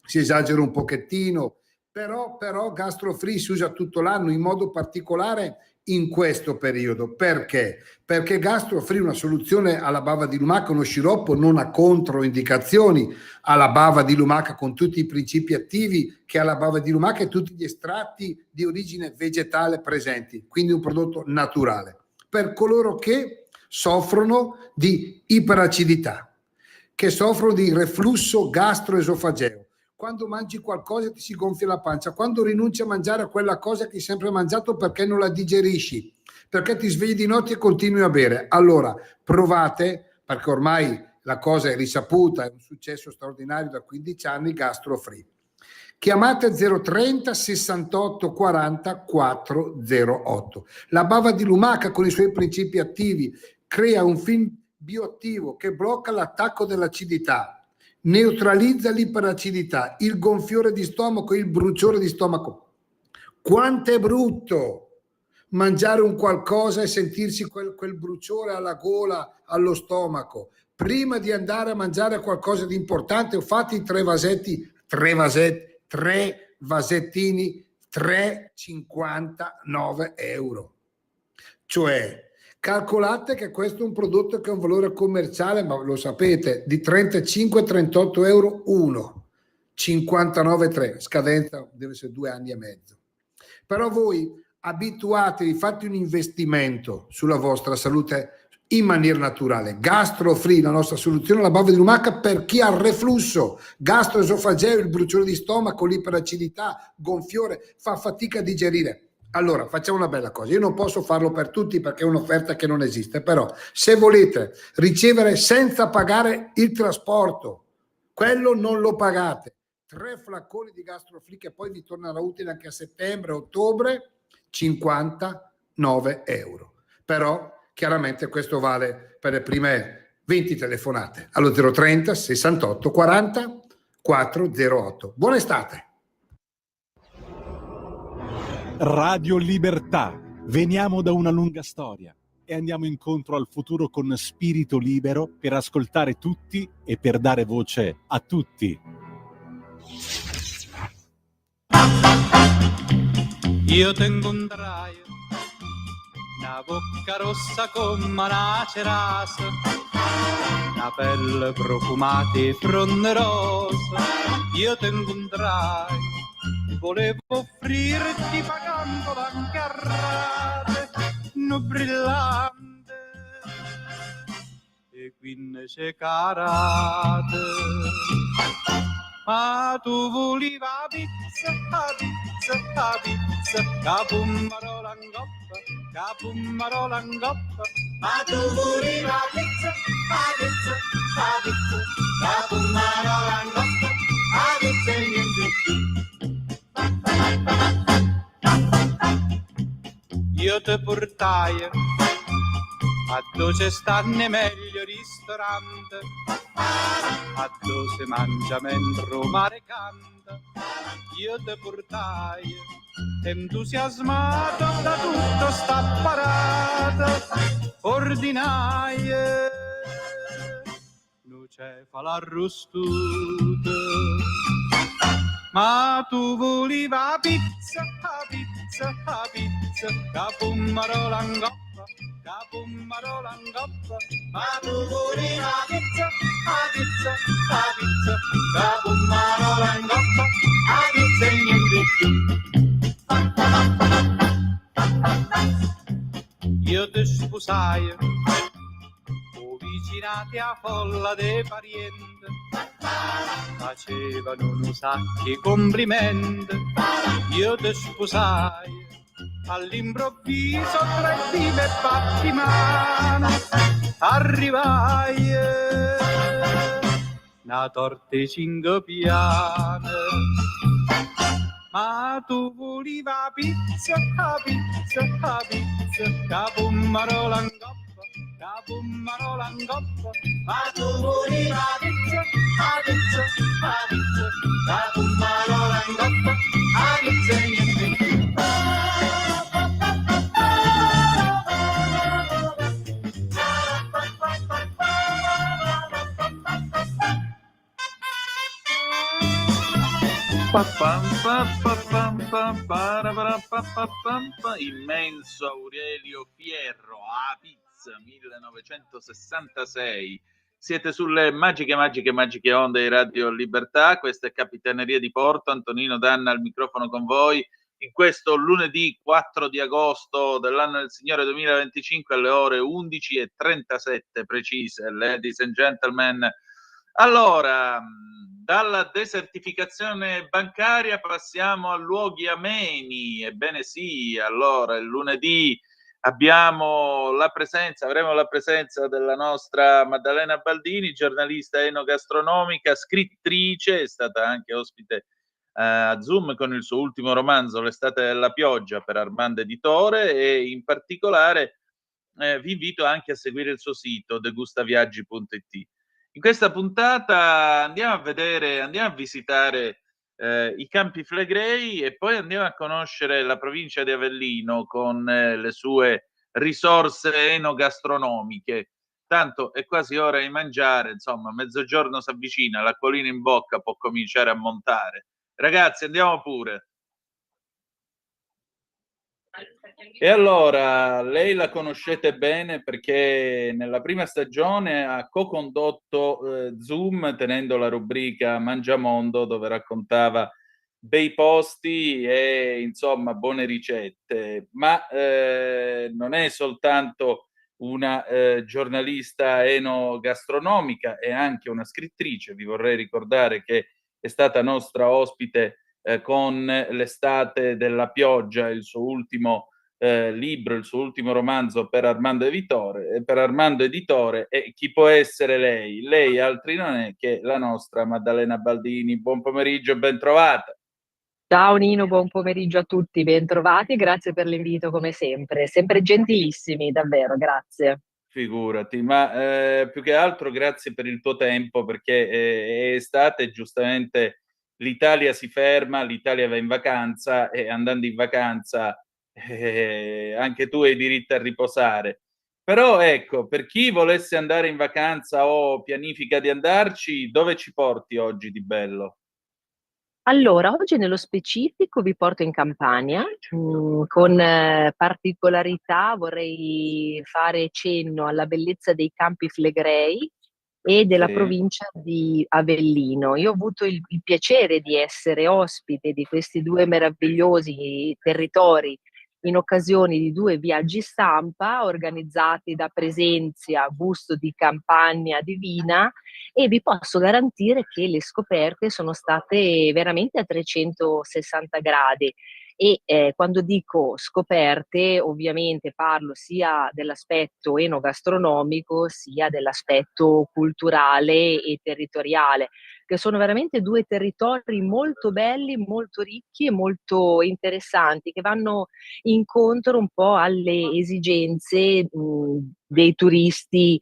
si esagera un pochettino, però GastroFree si usa tutto l'anno, in modo particolare in questo periodo. Perché? Perché GastroFree è una soluzione alla bava di lumaca, uno sciroppo, non ha controindicazioni alla bava di lumaca, con tutti i principi attivi che ha la bava di lumaca e tutti gli estratti di origine vegetale presenti, quindi un prodotto naturale per coloro che soffrono di iperacidità, che soffrono di reflusso gastroesofageo. Quando mangi qualcosa ti si gonfia la pancia, quando rinunci a mangiare quella cosa che hai sempre mangiato perché non la digerisci, perché ti svegli di notte e continui a bere. Allora provate, perché ormai la cosa è risaputa, è un successo straordinario da 15 anni, GastroFree. Chiamate 030 68 40 408. La bava di lumaca con i suoi principi attivi crea un film bioattivo che blocca l'attacco dell'acidità, neutralizza l'iperacidità, il gonfiore di stomaco, il bruciore di stomaco. Quanto è brutto mangiare un qualcosa e sentirsi quel bruciore alla gola, allo stomaco. Prima di andare a mangiare qualcosa di importante, ho fatto i tre vasettini, 3,59 €. Cioè, calcolate che questo è un prodotto che ha un valore commerciale, ma lo sapete, di 35-38 € uno, 59,3, scadenza deve essere 2 anni e mezzo. Però voi abituatevi, fate un investimento sulla vostra salute in maniera naturale. GastroFree, la nostra soluzione alla bava di lumaca per chi ha il reflusso gastroesofageo, il bruciore di stomaco, l'iperacidità, gonfiore, fa fatica a digerire. Allora, facciamo una bella cosa. Io non posso farlo per tutti perché è un'offerta che non esiste, però se volete ricevere senza pagare il trasporto, quello non lo pagate. 3 flaconi di GastroFree che poi vi tornerà utile anche a settembre, ottobre, 59 €. Però chiaramente questo vale per le prime 20 telefonate allo 030 68 40 408. Buona estate! Radio Libertà. Veniamo da una lunga storia e andiamo incontro al futuro con spirito libero per ascoltare tutti e per dare voce a tutti. Io tengo un draio, una bocca rossa come una cerasa, una pelle profumata e fronde rosa. Io tengo un draio volevo offrirti pagandola anche a rate, no brillante, e quindi c'è carate. Ma tu volevi la pizza, capummarola in coppa, capummarola in coppa. Ma tu volevi la pizza, capummarola in coppa, la pizza e niente più. Io ti portai a dove stanno i meglio ristoranti, a dove si mangia mentre il mare canta. Io ti portai entusiasmato da tutto sta parata, ordinai non c'è fa l'arrostuto. Ma tu volevi la pizza, capummarola in coppa, capummarola in coppa. Ma tu volevi la pizza, capummarola in coppa, la pizza e niente più. Io ti sposai, vicinati a folla dei parenti, facevano un sacco di complimenti. Io ti sposai, all'improvviso tra il vivo e battimano arrivai una torta e 5 piane. Ma tu volevi la pizza, capummarola in coppa, capummarola in coppa. Ma tu volevi la pizza, capummarola in coppa, la pizza e niente più. Immenso Aurelio Fierro, a pizza 1966. Siete sulle magiche onde di Radio Libertà. Questa è Capitaneria di Porto. Antonino Danna al microfono con voi in questo lunedì 4 di agosto dell'anno del Signore 2025 alle ore 11:37 precise, ladies and gentlemen. Allora, dalla desertificazione bancaria passiamo a luoghi ameni. Ebbene sì, allora il lunedì avremo la presenza della nostra Maddalena Baldini, giornalista enogastronomica, scrittrice, è stata anche ospite a Zoom con il suo ultimo romanzo L'estate della pioggia per Armando Editore, e in particolare vi invito anche a seguire il suo sito degustaviaggi.it. In questa puntata andiamo a visitare i Campi Flegrei e poi andiamo a conoscere la provincia di Avellino con le sue risorse enogastronomiche. Tanto è quasi ora di mangiare, insomma, mezzogiorno si avvicina, l'acquolina in bocca può cominciare a montare. Ragazzi, andiamo pure. E allora, lei la conoscete bene perché nella prima stagione ha co-condotto Zoom tenendo la rubrica Mangiamondo, dove raccontava bei posti e insomma buone ricette, ma non è soltanto una giornalista enogastronomica, è anche una scrittrice. Vi vorrei ricordare che è stata nostra ospite con L'estate della pioggia, il suo ultimo libro, il suo ultimo romanzo per Armando Editore, e chi può essere lei? Lei altri non è che la nostra Maddalena Baldini. Buon pomeriggio e ben trovata. Ciao Nino, buon pomeriggio a tutti, ben trovati, grazie per l'invito come sempre gentilissimi, davvero, grazie. Figurati, ma più che altro grazie per il tuo tempo, perché è estate, giustamente l'Italia si ferma, l'Italia va in vacanza e andando in vacanza anche tu hai diritto a riposare. Però ecco, per chi volesse andare in vacanza o pianifica di andarci, dove ci porti oggi di bello? Allora, oggi nello specifico vi porto in Campania, con particolarità. Vorrei fare cenno alla bellezza dei Campi Flegrei, e della Sì. provincia di Avellino. Io ho avuto il piacere di essere ospite di questi due meravigliosi territori in occasione di 2 viaggi stampa organizzati da Presenzia, Busto di Campania Divina, e vi posso garantire che le scoperte sono state veramente a 360 gradi. E quando dico scoperte, ovviamente parlo sia dell'aspetto enogastronomico, sia dell'aspetto culturale e territoriale, che sono veramente 2 territori molto belli, molto ricchi e molto interessanti, che vanno incontro un po' alle esigenze dei turisti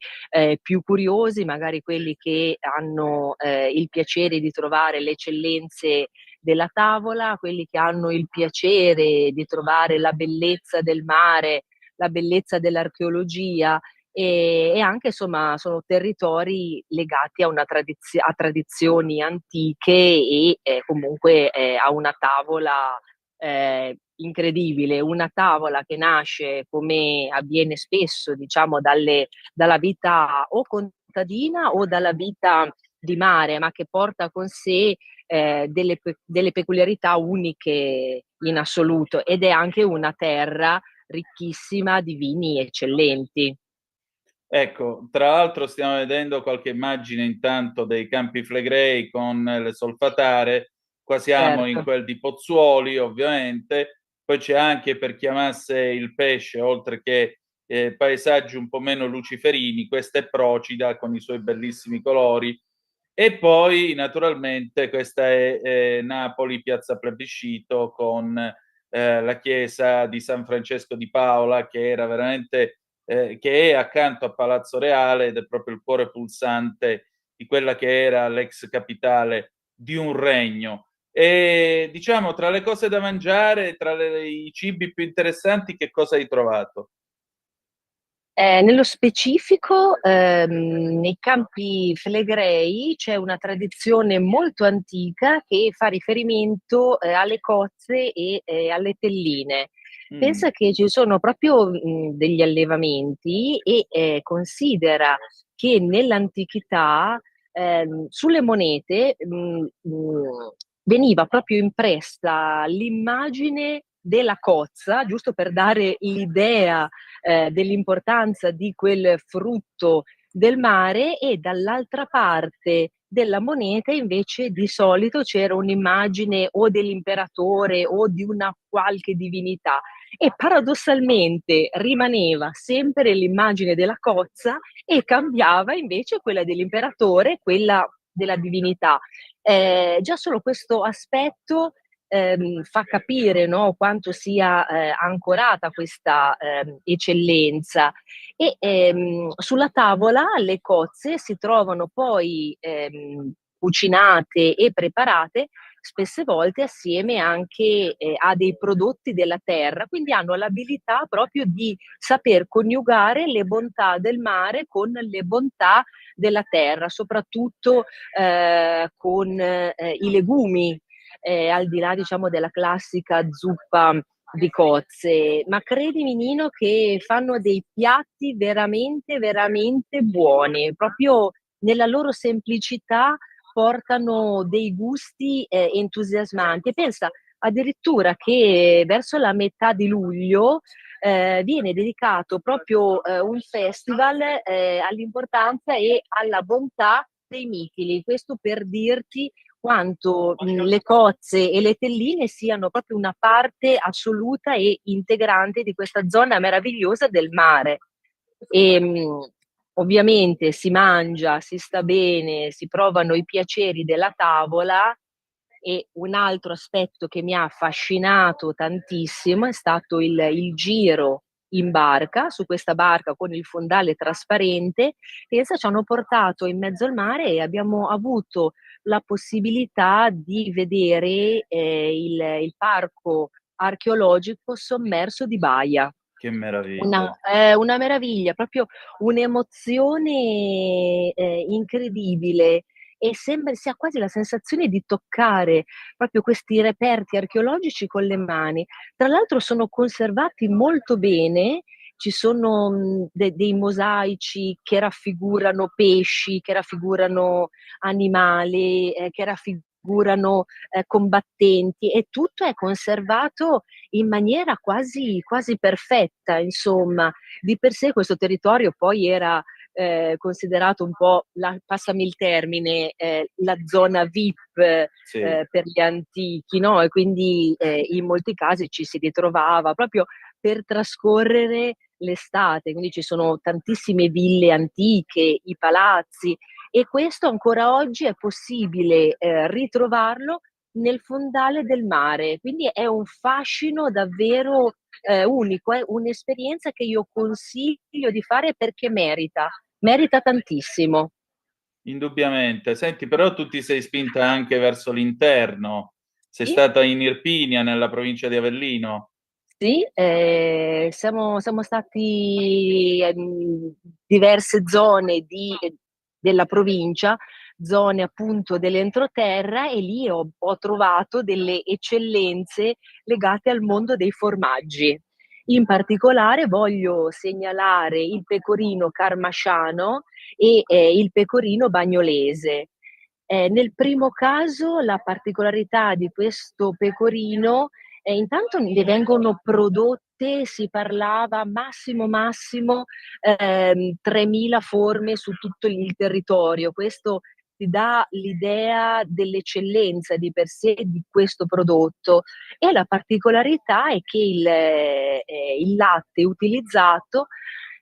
più curiosi, magari quelli che hanno il piacere di trovare le eccellenze della tavola, quelli che hanno il piacere di trovare la bellezza del mare, la bellezza dell'archeologia, e anche insomma sono territori legati a a tradizioni antiche e comunque a una tavola incredibile, una tavola che nasce, come avviene spesso, diciamo, dalla vita o contadina o dalla vita di mare, ma che porta con sé delle peculiarità uniche in assoluto, ed è anche una terra ricchissima di vini eccellenti. Ecco, tra l'altro stiamo vedendo qualche immagine intanto dei Campi Flegrei con le solfatare, qua siamo in Certo. quel di Pozzuoli ovviamente, poi c'è anche, per chi amasse il pesce, oltre che paesaggi un po' meno luciferini, questa è Procida con i suoi bellissimi colori, e poi naturalmente questa è Napoli, Piazza Plebiscito, con la chiesa di San Francesco di Paola, che era veramente che è accanto a Palazzo Reale ed è proprio il cuore pulsante di quella che era l'ex capitale di un regno. E diciamo, tra le cose da mangiare, i cibi più interessanti, che cosa hai trovato? Nello specifico, nei Campi Flegrei c'è una tradizione molto antica che fa riferimento, alle cozze e, alle telline. Pensa che ci sono proprio, degli allevamenti e, considera che nell'antichità, sulle monete, veniva proprio impressa l'immagine della cozza, giusto per dare l'idea dell'importanza di quel frutto del mare, e dall'altra parte della moneta invece di solito c'era un'immagine o dell'imperatore o di una qualche divinità, e paradossalmente rimaneva sempre l'immagine della cozza e cambiava invece quella dell'imperatore, quella della divinità. Già solo questo aspetto fa capire, no, quanto sia ancorata questa eccellenza. E sulla tavola le cozze si trovano poi cucinate e preparate spesse volte assieme anche a dei prodotti della terra, quindi hanno l'abilità proprio di saper coniugare le bontà del mare con le bontà della terra, soprattutto con i legumi, al di là, diciamo, della classica zuppa di cozze. Ma credimi, Nino, che fanno dei piatti veramente, veramente buoni, proprio nella loro semplicità portano dei gusti entusiasmanti. E pensa addirittura che verso la metà di luglio viene dedicato proprio un festival all'importanza e alla bontà dei mitili. Questo per dirti quanto le cozze e le telline siano proprio una parte assoluta e integrante di questa zona meravigliosa del mare. Ovviamente si mangia, si sta bene, si provano i piaceri della tavola, e un altro aspetto che mi ha affascinato tantissimo è stato il giro in barca, su questa barca con il fondale trasparente. Pensa, ci hanno portato in mezzo al mare e abbiamo avuto la possibilità di vedere il parco archeologico sommerso di Baia. Che meraviglia. Una meraviglia, proprio un'emozione incredibile, e sembra si ha quasi la sensazione di toccare proprio questi reperti archeologici con le mani. Tra l'altro sono conservati molto bene, ci sono dei mosaici che raffigurano pesci, che raffigurano animali, che raffigurano combattenti, e tutto è conservato in maniera quasi perfetta, insomma. Di per sé questo territorio poi era considerato un po', passami il termine, la zona VIP Sì. per gli antichi, no? E quindi in molti casi ci si ritrovava proprio per trascorrere l'estate, quindi ci sono tantissime ville antiche, i palazzi, e questo ancora oggi è possibile ritrovarlo nel fondale del mare, quindi è un fascino davvero unico, è un'esperienza che io consiglio di fare perché merita tantissimo. Indubbiamente. Senti, però tu ti sei spinta anche verso l'interno. Sei Sì. stata in Irpinia, nella provincia di Avellino. Sì, siamo stati in diverse zone della provincia, zone appunto dell'entroterra, e lì ho trovato delle eccellenze legate al mondo dei formaggi. In particolare voglio segnalare il pecorino carmasciano e il pecorino bagnolese. Nel primo caso la particolarità di questo pecorino, intanto ne vengono prodotte, si parlava massimo 3.000 forme su tutto il territorio. Questo ti dà l'idea dell'eccellenza di per sé di questo prodotto, e la particolarità è che il latte utilizzato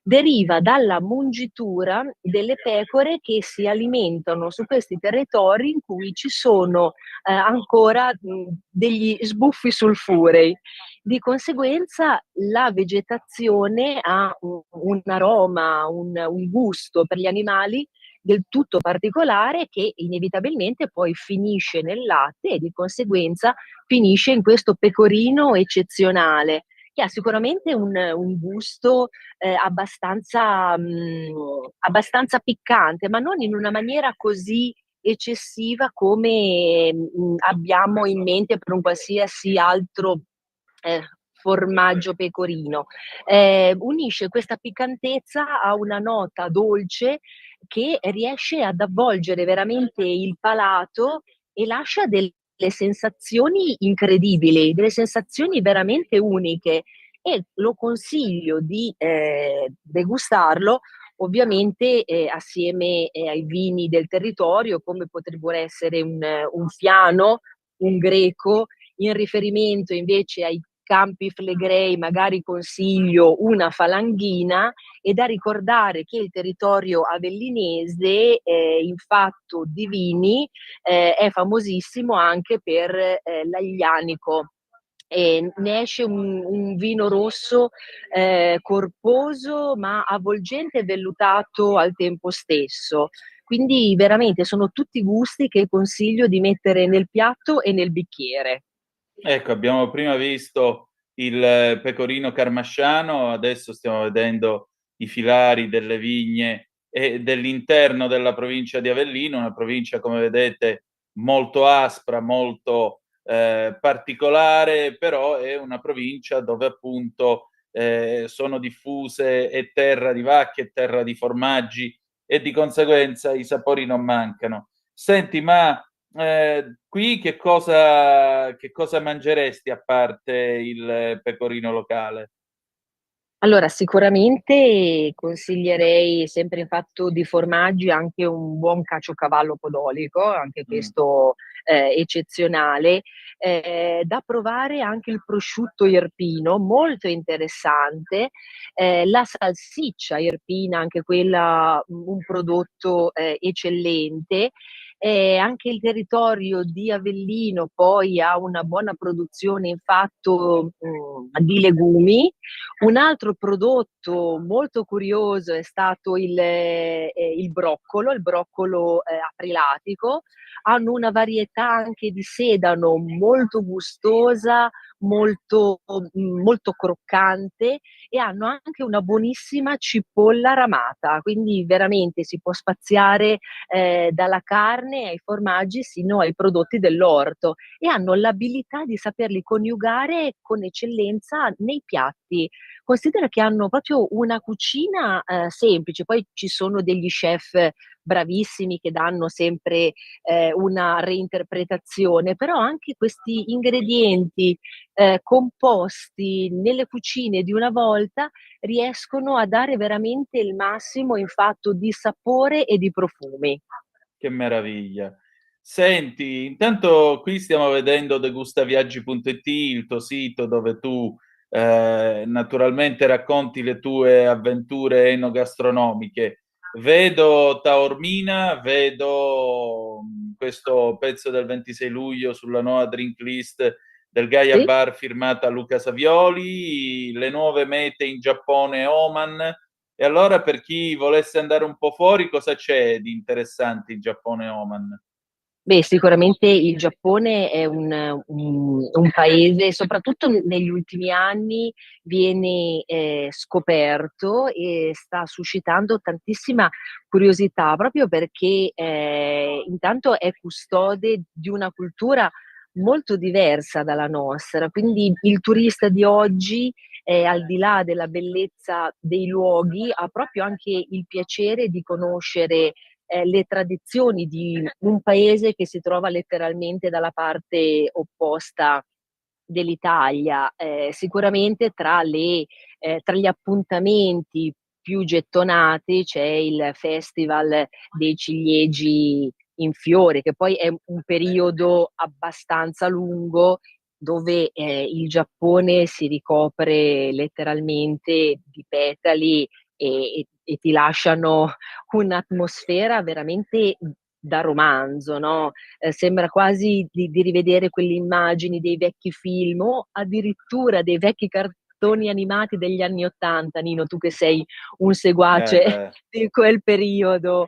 deriva dalla mungitura delle pecore che si alimentano su questi territori in cui ci sono ancora degli sbuffi sulfurei. Di conseguenza la vegetazione ha un aroma, un gusto per gli animali del tutto particolare, che inevitabilmente poi finisce nel latte e di conseguenza finisce in questo pecorino eccezionale, che ha sicuramente un gusto abbastanza piccante, ma non in una maniera così eccessiva come abbiamo in mente per un qualsiasi altro formaggio pecorino. Unisce questa piccantezza a una nota dolce che riesce ad avvolgere veramente il palato e lascia delle sensazioni incredibili, delle sensazioni veramente uniche, e lo consiglio di degustarlo ovviamente assieme ai vini del territorio, come potrebbero essere un Fiano, un Greco. In riferimento invece ai Campi Flegrei magari consiglio una Falanghina. E da ricordare che il territorio avellinese in fatto di vini è famosissimo anche per l'aglianico. Ne esce un vino rosso corposo ma avvolgente e vellutato al tempo stesso. Quindi veramente sono tutti gusti che consiglio di mettere nel piatto e nel bicchiere. Ecco, abbiamo prima visto il pecorino carmasciano, adesso stiamo vedendo i filari delle vigne e dell'interno della provincia di Avellino, una provincia, come vedete, molto aspra, molto particolare, però è una provincia dove appunto sono diffuse, è terra di vacche, è terra di formaggi, e di conseguenza i sapori non mancano. Senti, ma qui che cosa mangeresti a parte il pecorino locale? Allora, sicuramente consiglierei, sempre in fatto di formaggi, anche un buon caciocavallo podolico, anche questo eccezionale. Da provare anche il prosciutto irpino, molto interessante, la salsiccia irpina, anche quella un prodotto eccellente. Anche il territorio di Avellino poi ha una buona produzione in fatto di legumi. Un altro prodotto molto curioso è stato il broccolo aprilatico. Hanno una varietà anche di sedano molto gustosa, molto croccante, e hanno anche una buonissima cipolla ramata, quindi veramente si può spaziare dalla carne ai formaggi sino ai prodotti dell'orto, e hanno l'abilità di saperli coniugare con eccellenza nei piatti. Considera che hanno proprio una cucina, semplice, poi ci sono degli chef bravissimi che danno sempre, una reinterpretazione, però anche questi ingredienti, composti nelle cucine di una volta riescono a dare veramente il massimo in fatto di sapore e di profumi. Che meraviglia. Senti, intanto qui stiamo vedendo degustaviaggi.it, il tuo sito dove tu naturalmente racconti le tue avventure enogastronomiche. Vedo Taormina, vedo questo pezzo del 26 luglio sulla nuova drink list del Gaia Sì. Bar firmata Luca Savioli, le nuove mete in Giappone e Oman. E allora per chi volesse andare un po' fuori, cosa c'è di interessante in Giappone e Oman? Beh, sicuramente il Giappone è un paese, soprattutto negli ultimi anni, viene scoperto e sta suscitando tantissima curiosità, proprio perché intanto è custode di una cultura molto diversa dalla nostra. Quindi il turista di oggi, al di là della bellezza dei luoghi, ha proprio anche il piacere di conoscere le tradizioni di un paese che si trova letteralmente dalla parte opposta dell'Italia. Sicuramente tra gli appuntamenti più gettonati c'è il Festival dei Ciliegi in fiore, che poi è un periodo abbastanza lungo dove, il Giappone si ricopre letteralmente di petali e ti lasciano un'atmosfera veramente da romanzo, no, sembra quasi di rivedere quelle immagini dei vecchi film o addirittura dei vecchi cartoni animati degli anni '80, Nino, tu che sei un seguace Beh. di quel periodo,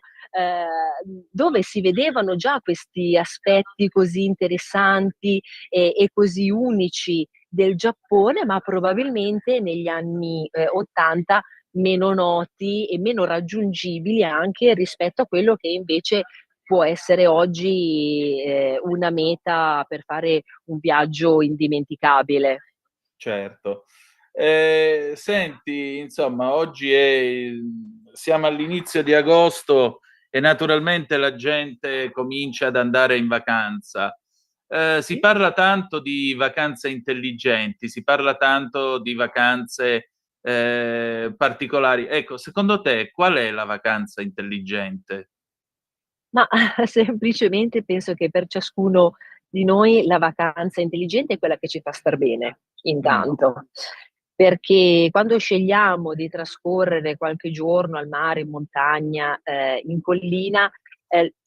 dove si vedevano già questi aspetti così interessanti e così unici del Giappone, ma probabilmente negli anni, '80 meno noti e meno raggiungibili anche rispetto a quello che invece può essere oggi, una meta per fare un viaggio indimenticabile. Certo. Senti, insomma, oggi siamo all'inizio di agosto e naturalmente la gente comincia ad andare in vacanza. Si parla tanto di vacanze intelligenti, si parla tanto di vacanze particolari. Ecco, secondo te qual è la vacanza intelligente? Ma semplicemente penso che per ciascuno di noi la vacanza intelligente è quella che ci fa star bene, Mh. intanto. Perché quando scegliamo di trascorrere qualche giorno al mare, in montagna, in collina,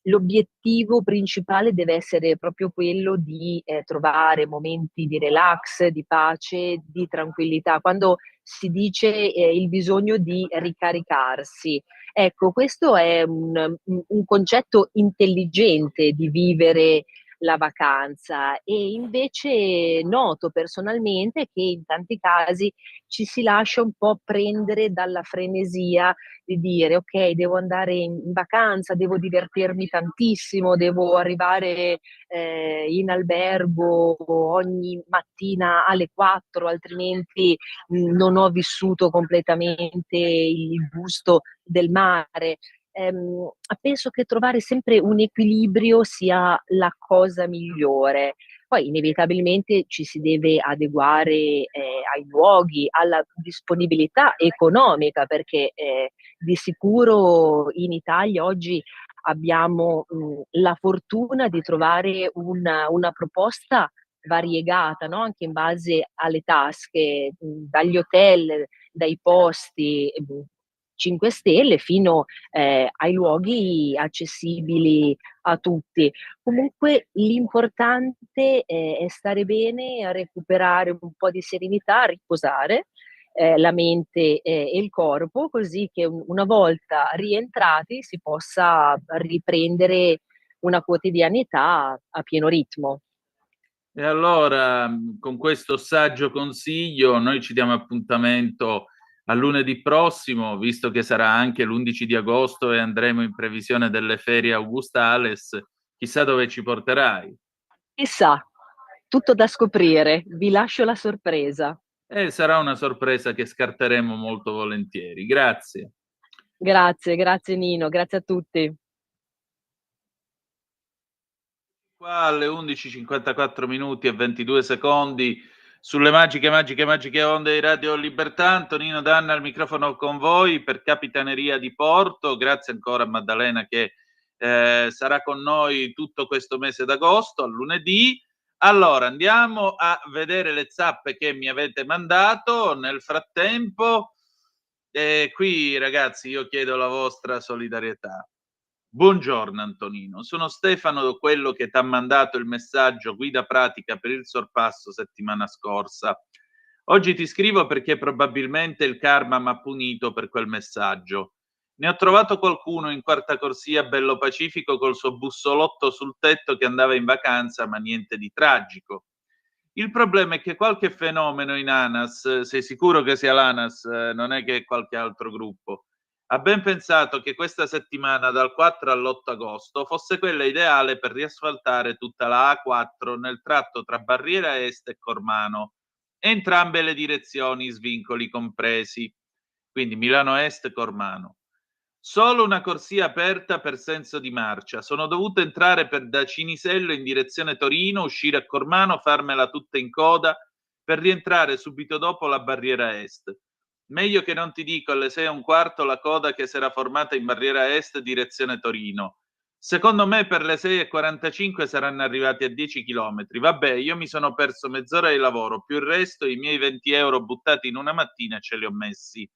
l'obiettivo principale deve essere proprio quello di, trovare momenti di relax, di pace, di tranquillità. Quando si dice, il bisogno di ricaricarsi. Ecco, questo è un concetto intelligente di vivere la vacanza e invece noto personalmente che in tanti casi ci si lascia un po' prendere dalla frenesia di dire: "Okay, devo andare in vacanza, devo divertirmi tantissimo, devo arrivare, in albergo ogni mattina alle 4 altrimenti, non ho vissuto completamente il gusto del mare." Penso che trovare sempre un equilibrio sia la cosa migliore. Poi inevitabilmente ci si deve adeguare, ai luoghi, alla disponibilità economica, perché, di sicuro in Italia oggi abbiamo, la fortuna di trovare una proposta variegata, no, anche in base alle tasche, dagli hotel, dai posti, 5 stelle fino, ai luoghi accessibili a tutti. Comunque l'importante è stare bene, recuperare un po' di serenità, riposare, la mente, e il corpo, così che una volta rientrati si possa riprendere una quotidianità a pieno ritmo. E allora, con questo saggio consiglio, noi ci diamo appuntamento a lunedì prossimo, visto che sarà anche l'11 di agosto e andremo in previsione delle ferie augustales. Chissà dove ci porterai. Chissà, tutto da scoprire, vi lascio la sorpresa. E sarà una sorpresa che scarteremo molto volentieri. Grazie. Grazie Nino, grazie a tutti. Qua alle 11:54 minuti e 22 secondi sulle magiche onde di Radio Libertà. Antonino Danna al microfono con voi per Capitaneria di Porto. Grazie ancora a Maddalena che sarà con noi tutto questo mese d'agosto, a lunedì. Allora, andiamo a vedere le zappe che mi avete mandato. Nel frattempo, qui ragazzi, io chiedo la vostra solidarietà. Buongiorno Antonino, sono Stefano, quello che ti ha mandato il messaggio guida pratica per il sorpasso settimana scorsa. Oggi ti scrivo perché probabilmente il karma mi ha punito per quel messaggio. Ne ho trovato qualcuno in quarta corsia bello pacifico col suo bussolotto sul tetto che andava in vacanza, ma niente di tragico. Il problema è che qualche fenomeno in ANAS, sei sicuro che sia l'ANAS, non è che qualche altro gruppo, ha ben pensato che questa settimana dal 4 all'8 agosto fosse quella ideale per riasfaltare tutta la A4 nel tratto tra Barriera Est e Cormano, entrambe le direzioni, svincoli compresi, quindi Milano Est, Cormano. Solo una corsia aperta per senso di marcia. Sono dovuto entrare da Cinisello in direzione Torino, uscire a Cormano, farmela tutta in coda per rientrare subito dopo la Barriera Est. Meglio che non ti dico alle 6:15 la coda che si era formata in Barriera Est direzione Torino. Secondo me per le 6:45 saranno arrivati a 10 chilometri. Vabbè, io mi sono perso mezz'ora di lavoro, più il resto, i miei 20 euro buttati in una mattina ce li ho messi.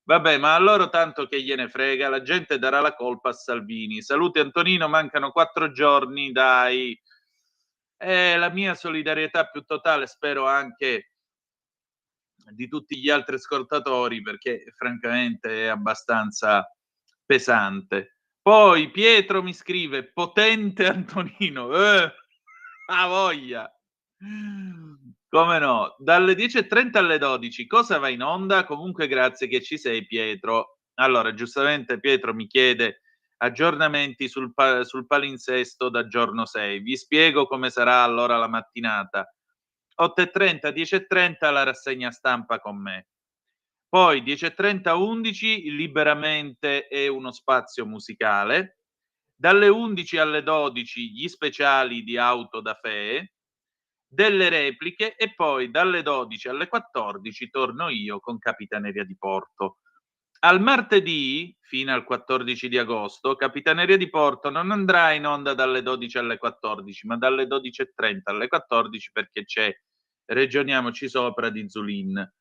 Vabbè, ma a loro tanto che gliene frega, la gente darà la colpa a Salvini. Saluti Antonino, mancano 4 giorni, dai. La mia solidarietà più totale, spero anche di tutti gli altri ascoltatori, perché francamente è abbastanza pesante. Poi Pietro mi scrive, potente Antonino, a voglia. Come no, dalle 10:30 alle 12, cosa va in onda? Comunque grazie che ci sei Pietro. Allora, giustamente Pietro mi chiede aggiornamenti sul palinsesto da giorno 6. Vi spiego come sarà allora la mattinata. 8:30, 10:30 la rassegna stampa con me. Poi 10:30, 11 liberamente e uno spazio musicale. Dalle 11 alle 12 gli speciali di Auto da Fe, delle repliche e poi dalle 12 alle 14 torno io con Capitaneria di Porto. Al martedì, fino al 14 di agosto, Capitaneria di Porto non andrà in onda dalle 12 alle 14, ma dalle 12:30 alle 14 perché c'è Regioniamoci Sopra di Zulin.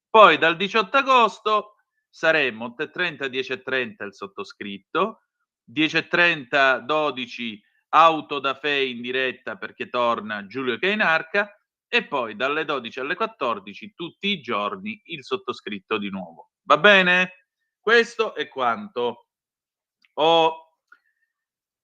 Poi dal 18 agosto saremo 8:30, 10:30 il sottoscritto, 10:30, 12 Auto da Fe in diretta perché torna Giulio Cainarca e poi dalle 12 alle 14 tutti i giorni il sottoscritto di nuovo. Va bene? Questo è quanto.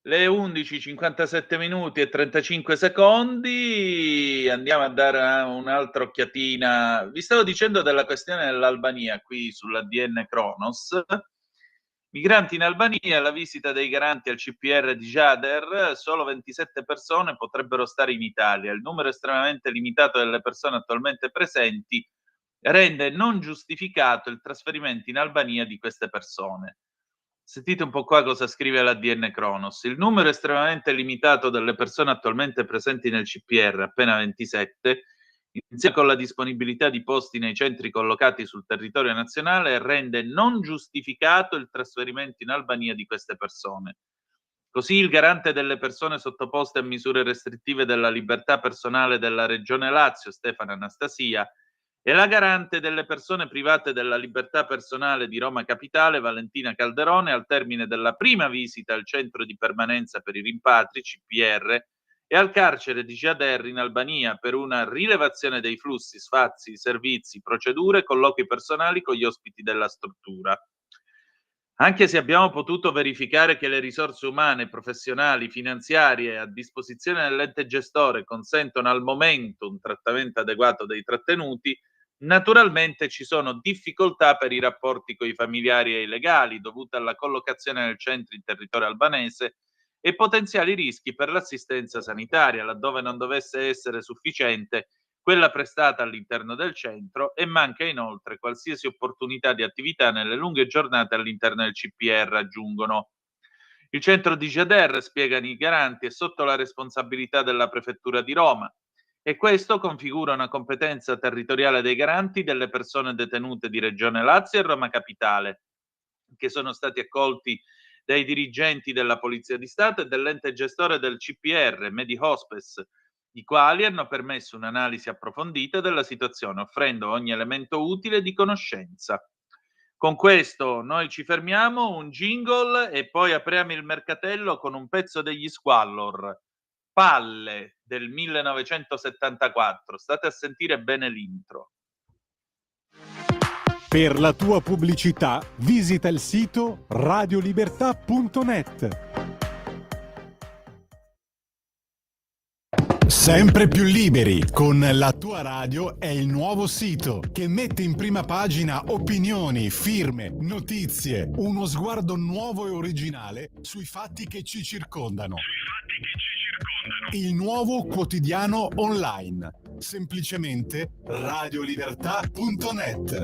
Le 11:57 minuti e 35 secondi, andiamo a dare un'altra occhiatina. Vi stavo dicendo della questione dell'Albania qui sull'ADN Kronos. Migranti in Albania, la visita dei garanti al CPR di Jader, solo 27 persone potrebbero stare in Italia. Il numero estremamente limitato delle persone attualmente presenti rende non giustificato il trasferimento in Albania di queste persone. Sentite un po' qua cosa scrive l'ADN Kronos. Il numero estremamente limitato delle persone attualmente presenti nel CPR, appena 27, insieme con la disponibilità di posti nei centri collocati sul territorio nazionale, rende non giustificato il trasferimento in Albania di queste persone. Così il garante delle persone sottoposte a misure restrittive della libertà personale della Regione Lazio, Stefano Anastasia, e la garante delle persone private della libertà personale di Roma Capitale, Valentina Calderone, al termine della prima visita al centro di permanenza per i rimpatri, CPR, e al carcere di Jader in Albania per una rilevazione dei flussi, sfazi, servizi, procedure, colloqui personali con gli ospiti della struttura. Anche se abbiamo potuto verificare che le risorse umane, professionali, finanziarie a disposizione dell'ente gestore consentono al momento un trattamento adeguato dei trattenuti, naturalmente ci sono difficoltà per i rapporti con i familiari e i legali dovute alla collocazione nel centro in territorio albanese e potenziali rischi per l'assistenza sanitaria, laddove non dovesse essere sufficiente quella prestata all'interno del centro, e manca inoltre qualsiasi opportunità di attività nelle lunghe giornate all'interno del CPR, aggiungono. Il centro di Geder, spiegano i garanti, è sotto la responsabilità della Prefettura di Roma e questo configura una competenza territoriale dei garanti delle persone detenute di Regione Lazio e Roma Capitale, che sono stati accolti dai dirigenti della Polizia di Stato e dell'ente gestore del CPR, Medi Hospes, i quali hanno permesso un'analisi approfondita della situazione, offrendo ogni elemento utile di conoscenza. Con questo noi ci fermiamo, un jingle e poi apriamo il mercatello con un pezzo degli Squallor, Palle del 1974. State a sentire bene l'intro. Per la tua pubblicità visita il sito radiolibertà.net. Sempre più liberi con La tua radio è il nuovo sito che mette in prima pagina opinioni, firme, notizie, uno sguardo nuovo e originale sui fatti che ci circondano. Il nuovo quotidiano online. Semplicemente radiolibertà.net.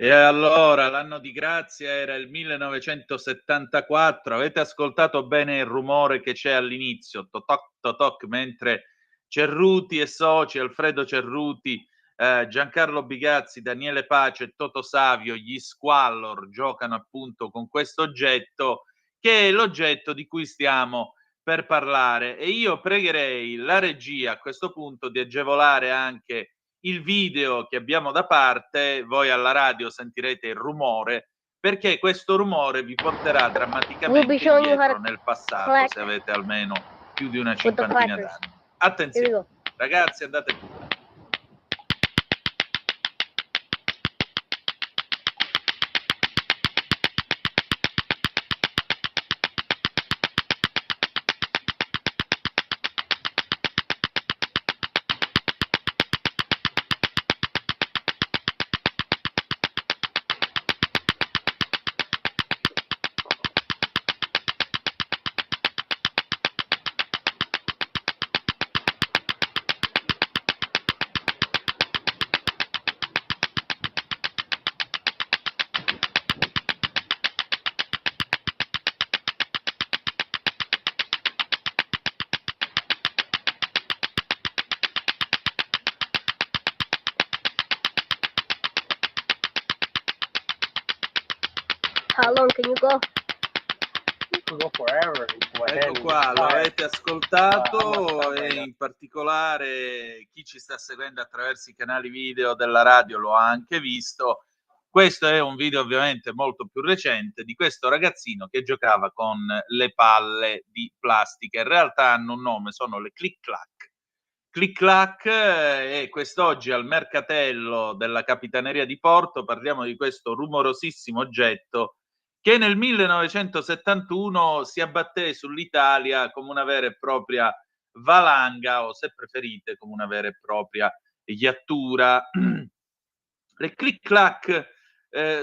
E allora l'anno di grazia era il 1974, avete ascoltato bene il rumore che c'è all'inizio, totoc totoc, mentre Cerruti e soci, Alfredo Cerruti, Giancarlo Bigazzi, Daniele Pace e Toto Savio, gli Squallor, giocano appunto con questo oggetto che è l'oggetto di cui stiamo per parlare, e io pregherei la regia a questo punto di agevolare anche il video che abbiamo da parte. Voi alla radio sentirete il rumore, perché questo rumore vi porterà drammaticamente indietro nel passato, se avete almeno più di una cinquantina d'anni. Attenzione, ragazzi, andate pure. How long can you go? You can go forever. Ecco qua, lo avete ascoltato, e in particolare chi ci sta seguendo attraverso i canali video della radio lo ha anche visto. Questo è un video ovviamente molto più recente di questo ragazzino che giocava con le palle di plastica. In realtà hanno un nome, sono le Click Clack. Click Clack, e quest'oggi al mercatello della Capitaneria di Porto parliamo di questo rumorosissimo oggetto che nel 1971 si abbatté sull'Italia come una vera e propria valanga, o se preferite come una vera e propria iattura. Le click-clack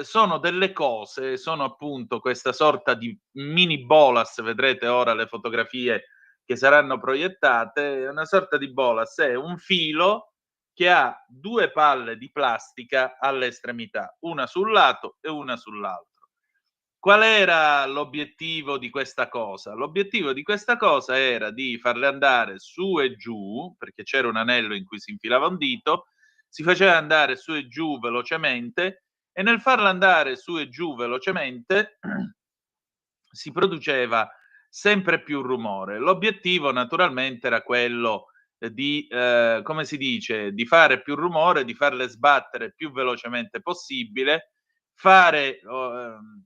sono delle cose, sono appunto questa sorta di mini bolas, vedrete ora le fotografie che saranno proiettate, è una sorta di bolas, è un filo che ha 2 palle di plastica alle estremità, una sul lato e una sull'altro. Qual era l'obiettivo di questa cosa? L'obiettivo di questa cosa era di farle andare su e giù, perché c'era un anello in cui si infilava un dito, si faceva andare su e giù velocemente, e nel farla andare su e giù velocemente si produceva sempre più rumore. L'obiettivo naturalmente era quello di, come si dice, di fare più rumore, di farle sbattere più velocemente possibile, fare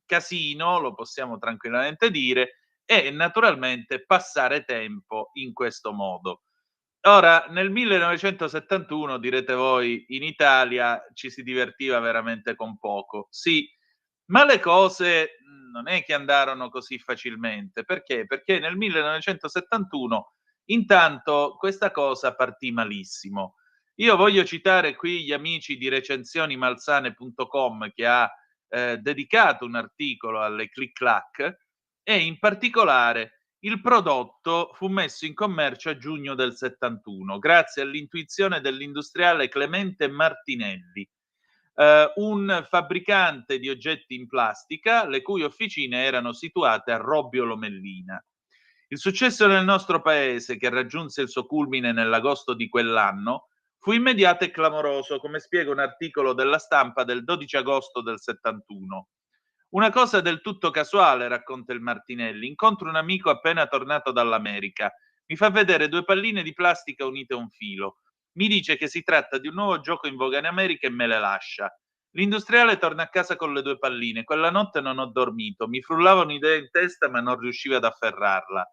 casino, lo possiamo tranquillamente dire, e naturalmente passare tempo in questo modo. Ora, nel 1971, direte voi, in Italia ci si divertiva veramente con poco. Sì, ma le cose non è che andarono così facilmente. Perché? Perché nel 1971 intanto questa cosa partì malissimo. Io voglio citare qui gli amici di recensionimalsane.com che ha dedicato un articolo alle click clack, e in particolare il prodotto fu messo in commercio a giugno del 71 grazie all'intuizione dell'industriale Clemente Martinelli, un fabbricante di oggetti in plastica, le cui officine erano situate a Robbio Lomellina. Il successo nel nostro paese, che raggiunse il suo culmine nell'agosto di quell'anno, fu immediato e clamoroso, come spiega un articolo della Stampa del 12 agosto del 71. Una cosa del tutto casuale, racconta il Martinelli, incontro un amico appena tornato dall'America, mi fa vedere 2 palline di plastica unite a un filo. Mi dice che si tratta di un nuovo gioco in voga in America e me le lascia. L'industriale torna a casa con le 2 palline. Quella notte non ho dormito, mi frullava un'idea in testa ma non riuscivo ad afferrarla.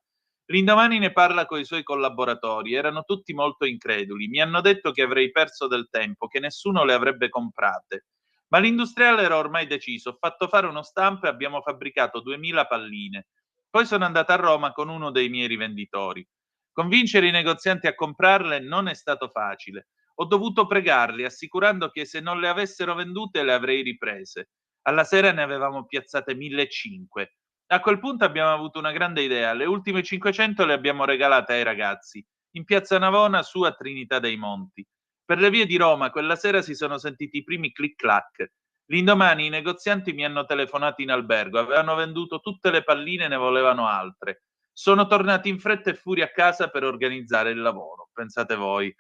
L'indomani ne parla coi suoi collaboratori, erano tutti molto increduli. Mi hanno detto che avrei perso del tempo, che nessuno le avrebbe comprate. Ma l'industriale era ormai deciso, ho fatto fare uno stampo e abbiamo fabbricato 2000 palline. Poi sono andata a Roma con uno dei miei rivenditori. Convincere i negozianti a comprarle non è stato facile. Ho dovuto pregarli, assicurando che se non le avessero vendute le avrei riprese. Alla sera ne avevamo piazzate 1500. A quel punto abbiamo avuto una grande idea. Le ultime 500 le abbiamo regalate ai ragazzi, in piazza Navona, su a Trinità dei Monti. Per le vie di Roma quella sera si sono sentiti i primi click-clack. L'indomani i negozianti mi hanno telefonato in albergo, avevano venduto tutte le palline e ne volevano altre. Sono tornati in fretta e furia a casa per organizzare il lavoro. Pensate voi.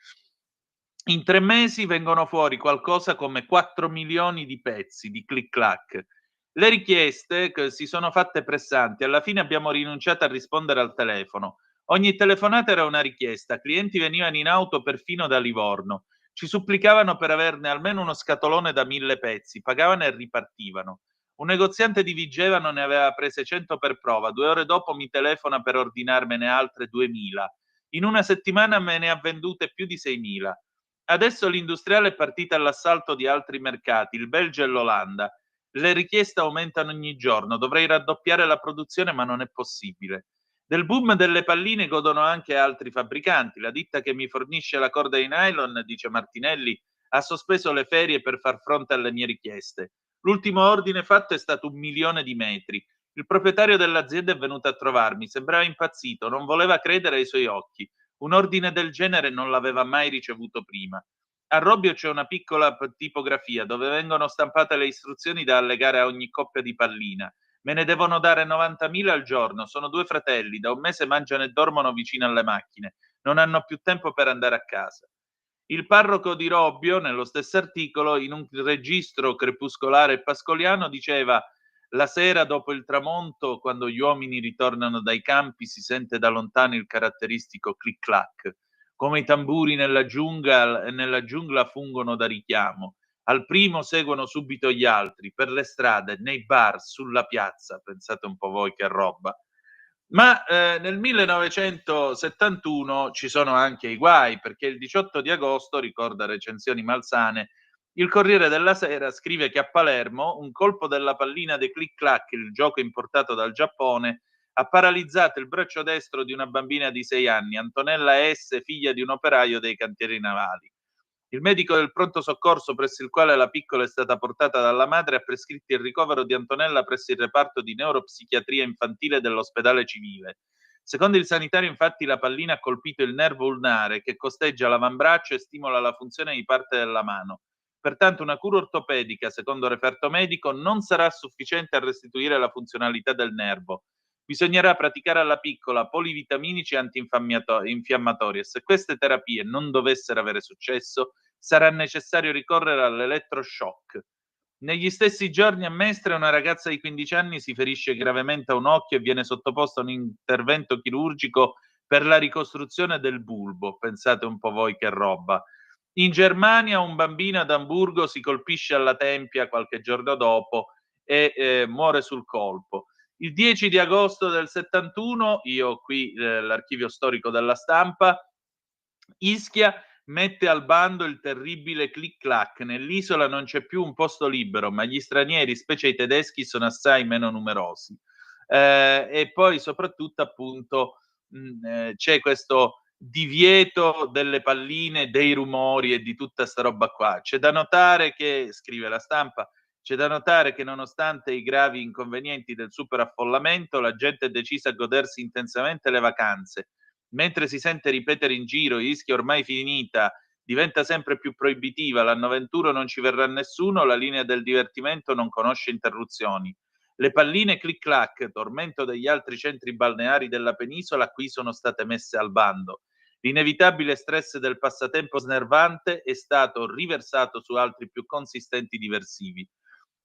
In 3 mesi vengono fuori qualcosa come 4 milioni di pezzi di click-clack. Le richieste che si sono fatte pressanti, alla fine abbiamo rinunciato a rispondere al telefono. Ogni telefonata era una richiesta, clienti venivano in auto perfino da Livorno. Ci supplicavano per averne almeno uno scatolone da 1000 pezzi, pagavano e ripartivano. Un negoziante di Vigevano ne aveva prese 100 per prova, 2 ore dopo mi telefona per ordinarmene altre 2000. In una settimana me ne ha vendute più di 6000. Adesso l'industriale è partita all'assalto di altri mercati, il Belgio e l'Olanda. Le richieste aumentano ogni giorno, dovrei raddoppiare la produzione ma non è possibile. Del boom delle palline godono anche altri fabbricanti. La ditta che mi fornisce la corda di nylon, dice Martinelli, ha sospeso le ferie per far fronte alle mie richieste. L'ultimo ordine fatto è stato 1 milione di metri. Il proprietario dell'azienda è venuto a trovarmi, sembrava impazzito, non voleva credere ai suoi occhi. Un ordine del genere non l'aveva mai ricevuto prima. A Robbio c'è una piccola tipografia dove vengono stampate le istruzioni da allegare a ogni coppia di pallina. Me ne devono dare 90.000 al giorno, sono 2 fratelli, da un mese mangiano e dormono vicino alle macchine, non hanno più tempo per andare a casa. Il parroco di Robbio, nello stesso articolo, in un registro crepuscolare e pascoliano, diceva: la sera dopo il tramonto, quando gli uomini ritornano dai campi, si sente da lontano il caratteristico clic-clac. Come i tamburi nella giungla fungono da richiamo. Al primo seguono subito gli altri, per le strade, nei bar, sulla piazza. Pensate un po' voi che roba. Ma nel 1971 ci sono anche i guai, perché il 18 di agosto, ricorda Recensioni Malsane, il Corriere della Sera scrive che a Palermo un colpo della pallina dei click-clack, il gioco importato dal Giappone, ha paralizzato il braccio destro di una bambina di 6 anni, Antonella S., figlia di un operaio dei cantieri navali. Il medico del pronto soccorso presso il quale la piccola è stata portata dalla madre ha prescritto il ricovero di Antonella presso il reparto di neuropsichiatria infantile dell'ospedale civile. Secondo il sanitario, infatti, la pallina ha colpito il nervo ulnare che costeggia l'avambraccio e stimola la funzione di parte della mano. Pertanto una cura ortopedica, secondo il referto medico, non sarà sufficiente a restituire la funzionalità del nervo. Bisognerà praticare alla piccola polivitaminici e antinfiammatori e se queste terapie non dovessero avere successo, sarà necessario ricorrere all'elettroshock. Negli stessi giorni a Mestre una ragazza di 15 anni si ferisce gravemente a un occhio e viene sottoposta a un intervento chirurgico per la ricostruzione del bulbo. Pensate un po' voi che roba. In Germania un bambino ad Amburgo si colpisce alla tempia qualche giorno dopo e muore sul colpo. Il 10 di agosto del 71, io ho qui l'archivio storico della Stampa, Ischia mette al bando il terribile click-clack. Nell'isola non c'è più un posto libero, ma gli stranieri, specie i tedeschi, sono assai meno numerosi. E poi soprattutto appunto c'è questo divieto delle palline, dei rumori e di tutta sta roba qua. C'è da notare che, scrive la Stampa, c'è da notare che nonostante i gravi inconvenienti del superaffollamento, la gente è decisa a godersi intensamente le vacanze. Mentre si sente ripetere in giro Ischia ormai finita, diventa sempre più proibitiva, l'anno 21 non ci verrà nessuno, la linea del divertimento non conosce interruzioni. Le palline click-clack, tormento degli altri centri balneari della penisola, qui sono state messe al bando. L'inevitabile stress del passatempo snervante è stato riversato su altri più consistenti diversivi.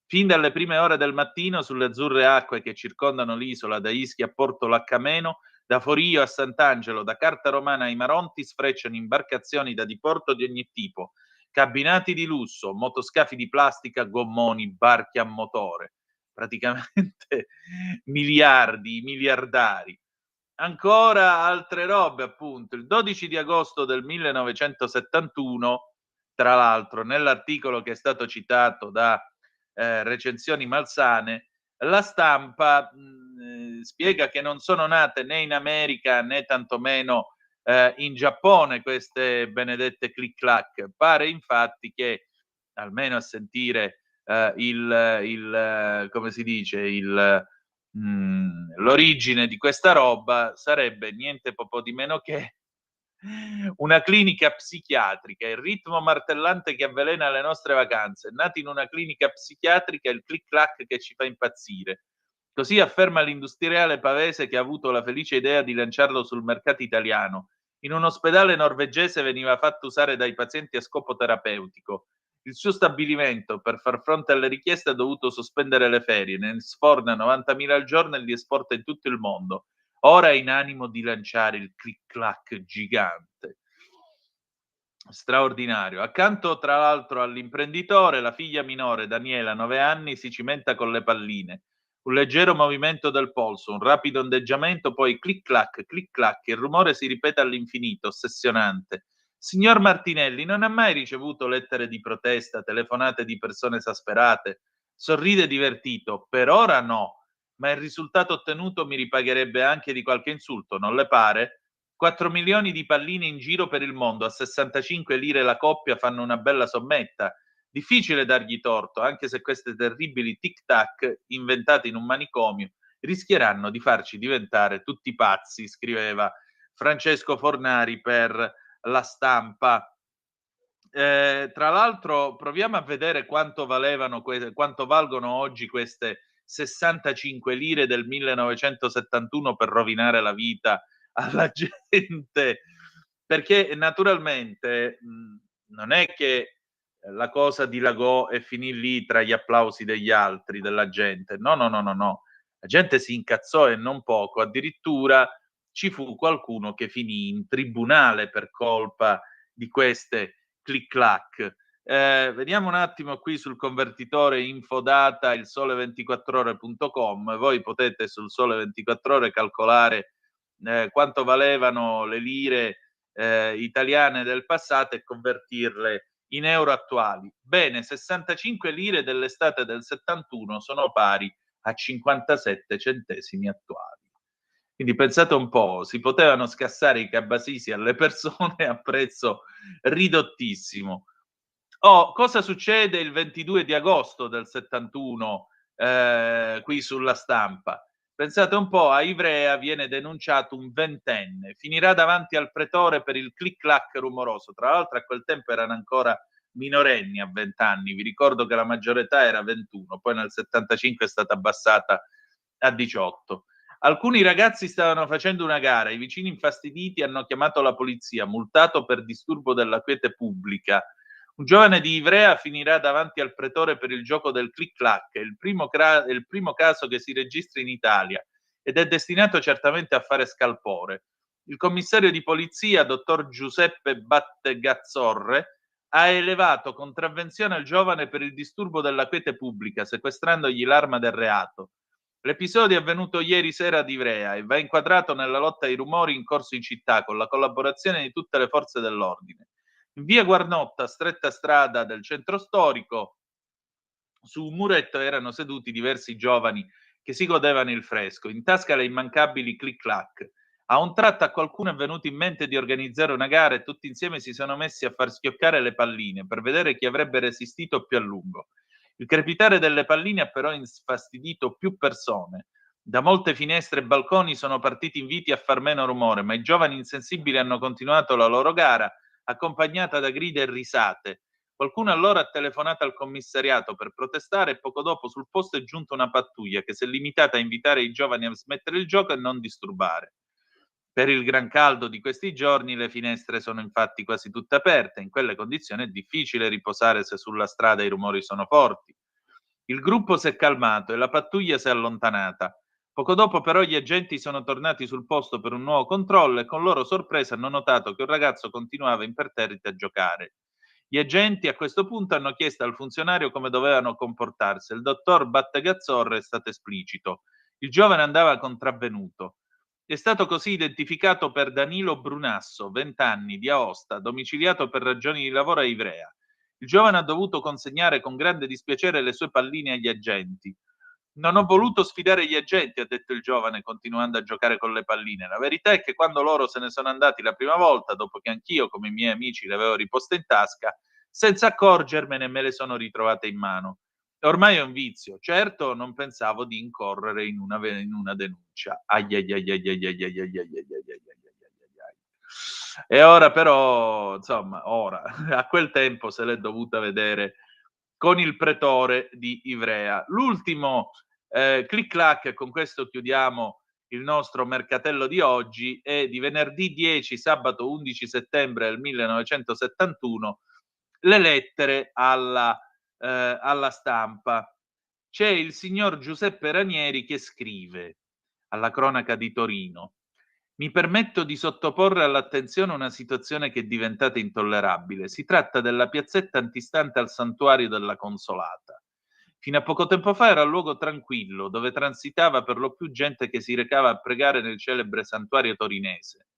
Fin dalle prime ore del mattino, sulle azzurre acque che circondano l'isola da Ischia a Porto Laccameno, da Forio a Sant'Angelo, da Carta Romana ai Maronti, sfrecciano imbarcazioni da diporto di ogni tipo, cabinati di lusso, motoscafi di plastica, gommoni, barchi a motore. Praticamente miliardi, miliardari. Ancora altre robe, appunto. Il 12 di agosto del 1971, tra l'altro, nell'articolo che è stato citato da Recensioni Malsane, la Stampa spiega che non sono nate né in America né tantomeno in Giappone queste benedette click-clack. Pare infatti che, almeno a sentire come si dice, l'origine di questa roba sarebbe niente poco di meno che una clinica psichiatrica, il ritmo martellante che avvelena le nostre vacanze. Nati in una clinica psichiatrica, il click-clack che ci fa impazzire. Così afferma l'industriale pavese che ha avuto la felice idea di lanciarlo sul mercato italiano. In un ospedale norvegese veniva fatto usare dai pazienti a scopo terapeutico. Il suo stabilimento, per far fronte alle richieste, ha dovuto sospendere le ferie, ne sforna 90.000 al giorno e li esporta in tutto il mondo. Ora è in animo di lanciare il click-clack gigante. Straordinario. Accanto, tra l'altro, all'imprenditore, la figlia minore, Daniela, 9 anni, si cimenta con le palline. Un leggero movimento del polso, un rapido ondeggiamento, poi click-clack, click-clack. Il rumore si ripete all'infinito, ossessionante. Signor Martinelli, non ha mai ricevuto lettere di protesta, telefonate di persone esasperate? Sorride divertito. Per ora no. Ma il risultato ottenuto mi ripagherebbe anche di qualche insulto, non le pare? 4 milioni di palline in giro per il mondo, a 65 lire la coppia fanno una bella sommetta. Difficile dargli torto, anche se queste terribili tic-tac, inventate in un manicomio, rischieranno di farci diventare tutti pazzi, scriveva Francesco Fornari per La Stampa. Tra l'altro, proviamo a vedere quanto valgono oggi queste 65 lire del 1971 per rovinare la vita alla gente, perché naturalmente non è che la cosa dilagò e finì lì tra gli applausi degli altri, della gente. No. La gente si incazzò e non poco, addirittura ci fu qualcuno che finì in tribunale per colpa di queste click-clack. Vediamo un attimo qui sul convertitore infodata, il sole24ore.com. Voi potete sul Sole 24 Ore calcolare quanto valevano le lire italiane del passato e convertirle in euro attuali. Bene, 65 lire dell'estate del 71 sono pari a 57 centesimi attuali. Quindi pensate un po', si potevano scassare i cabasisi alle persone a prezzo ridottissimo. Cosa succede il 22 di agosto del 71 qui sulla Stampa? Pensate un po', a Ivrea viene denunciato un 20enne, finirà davanti al pretore per il clic-clac rumoroso. Tra l'altro a quel tempo erano ancora minorenni a 20 anni, vi ricordo che la maggiore età era 21, poi nel 75 è stata abbassata a 18. Alcuni ragazzi stavano facendo una gara, i vicini infastiditi hanno chiamato la polizia, multato per disturbo della quiete pubblica. Un giovane di Ivrea finirà davanti al pretore per il gioco del clic-clac, è il primo caso che si registra in Italia ed è destinato certamente a fare scalpore. Il commissario di polizia, dottor Giuseppe Battegazzorre, ha elevato contravvenzione al giovane per il disturbo della quiete pubblica, sequestrandogli l'arma del reato. L'episodio è avvenuto ieri sera ad Ivrea e va inquadrato nella lotta ai rumori in corso in città con la collaborazione di tutte le forze dell'ordine. In via Guarnotta, stretta strada del centro storico, su un muretto erano seduti diversi giovani che si godevano il fresco, in tasca le immancabili clic-clac. A un tratto a qualcuno è venuto in mente di organizzare una gara e tutti insieme si sono messi a far schioccare le palline per vedere chi avrebbe resistito più a lungo. Il crepitare delle palline ha però infastidito più persone. Da molte finestre e balconi sono partiti inviti a far meno rumore, ma i giovani insensibili hanno continuato la loro gara, accompagnata da grida e risate. Qualcuno allora ha telefonato al commissariato per protestare e poco dopo sul posto è giunta una pattuglia che si è limitata a invitare i giovani a smettere il gioco e non disturbare. Per il gran caldo di questi giorni le finestre sono infatti quasi tutte aperte, in quelle condizioni è difficile riposare se sulla strada i rumori sono forti. Il gruppo si è calmato e la pattuglia si è allontanata. Poco dopo però gli agenti sono tornati sul posto per un nuovo controllo e con loro sorpresa hanno notato che un ragazzo continuava imperterrito a giocare. Gli agenti a questo punto hanno chiesto al funzionario come dovevano comportarsi. Il dottor Battegazzorre è stato esplicito. Il giovane andava contravvenuto. È stato così identificato per Danilo Brunasso, 20 anni, di Aosta, domiciliato per ragioni di lavoro a Ivrea. Il giovane ha dovuto consegnare con grande dispiacere le sue palline agli agenti. Non ho voluto sfidare gli agenti, ha detto il giovane, continuando a giocare con le palline. La verità è che quando loro se ne sono andati la prima volta, dopo che anch'io, come i miei amici, le avevo riposte in tasca, senza accorgermene me le sono ritrovate in mano. Ormai è un vizio. Certo, non pensavo di incorrere in una denuncia. E ora però, insomma, ora, a quel tempo se l'è dovuta vedere con il pretore di Ivrea. L'ultimo clic-clac, con questo chiudiamo il nostro mercatello di oggi, è di venerdì 10, sabato 11 settembre del 1971, le lettere alla Stampa. C'è il signor Giuseppe Ranieri che scrive alla Cronaca di Torino: mi permetto di sottoporre all'attenzione una situazione che è diventata intollerabile. Si tratta della piazzetta antistante al santuario della Consolata. Fino a poco tempo fa era un luogo tranquillo, dove transitava per lo più gente che si recava a pregare nel celebre santuario torinese.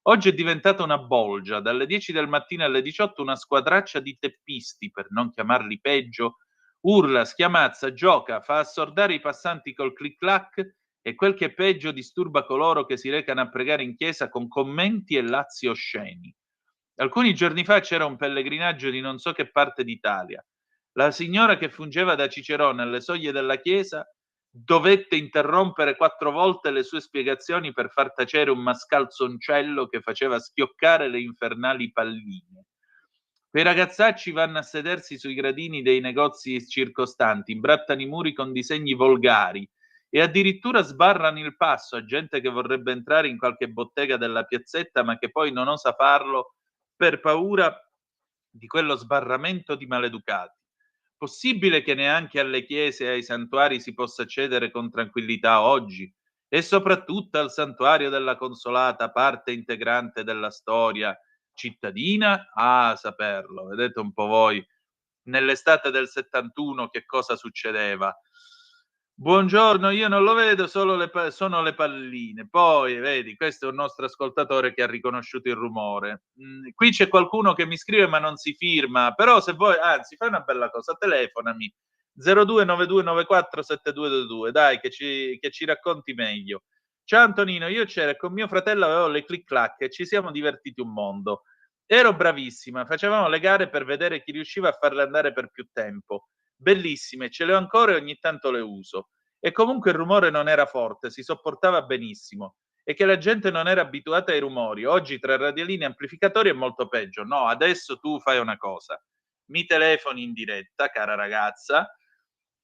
Oggi è diventata una bolgia, dalle 10 del mattino alle 18 una squadraccia di teppisti, per non chiamarli peggio, urla, schiamazza, gioca, fa assordare i passanti col clic-clac e quel che è peggio disturba coloro che si recano a pregare in chiesa con commenti e lazzi osceni. Alcuni giorni fa c'era un pellegrinaggio di non so che parte d'Italia. La signora che fungeva da cicerone alle soglie della chiesa dovette interrompere 4 volte le sue spiegazioni per far tacere un mascalzoncello che faceva schioccare le infernali palline. Quei ragazzacci vanno a sedersi sui gradini dei negozi circostanti, imbrattano i muri con disegni volgari e addirittura sbarrano il passo a gente che vorrebbe entrare in qualche bottega della piazzetta ma che poi non osa farlo per paura di quello sbarramento di maleducati. Possibile che neanche alle chiese e ai santuari si possa accedere con tranquillità oggi? E soprattutto al santuario della Consolata, parte integrante della storia cittadina? Ah, saperlo. Vedete un po' voi, nell'estate del 71 che cosa succedeva. Buongiorno, io non lo vedo, sono le palline. Poi, vedi, questo è un nostro ascoltatore che ha riconosciuto il rumore. Qui c'è qualcuno che mi scrive ma non si firma, però se vuoi, anzi, fai una bella cosa, telefonami. 0292947222, dai, che ci racconti meglio. Ciao Antonino, io c'ero e con mio fratello avevo le clic-clac e ci siamo divertiti un mondo. Ero bravissima, facevamo le gare per vedere chi riusciva a farle andare per più tempo. Bellissime, ce le ho ancora e ogni tanto le uso. e comunque il rumore non era forte, si sopportava benissimo e che la gente non era abituata ai rumori. Oggi tra radialini e amplificatori è molto peggio. No, adesso tu fai una cosa, mi telefoni in diretta, cara ragazza,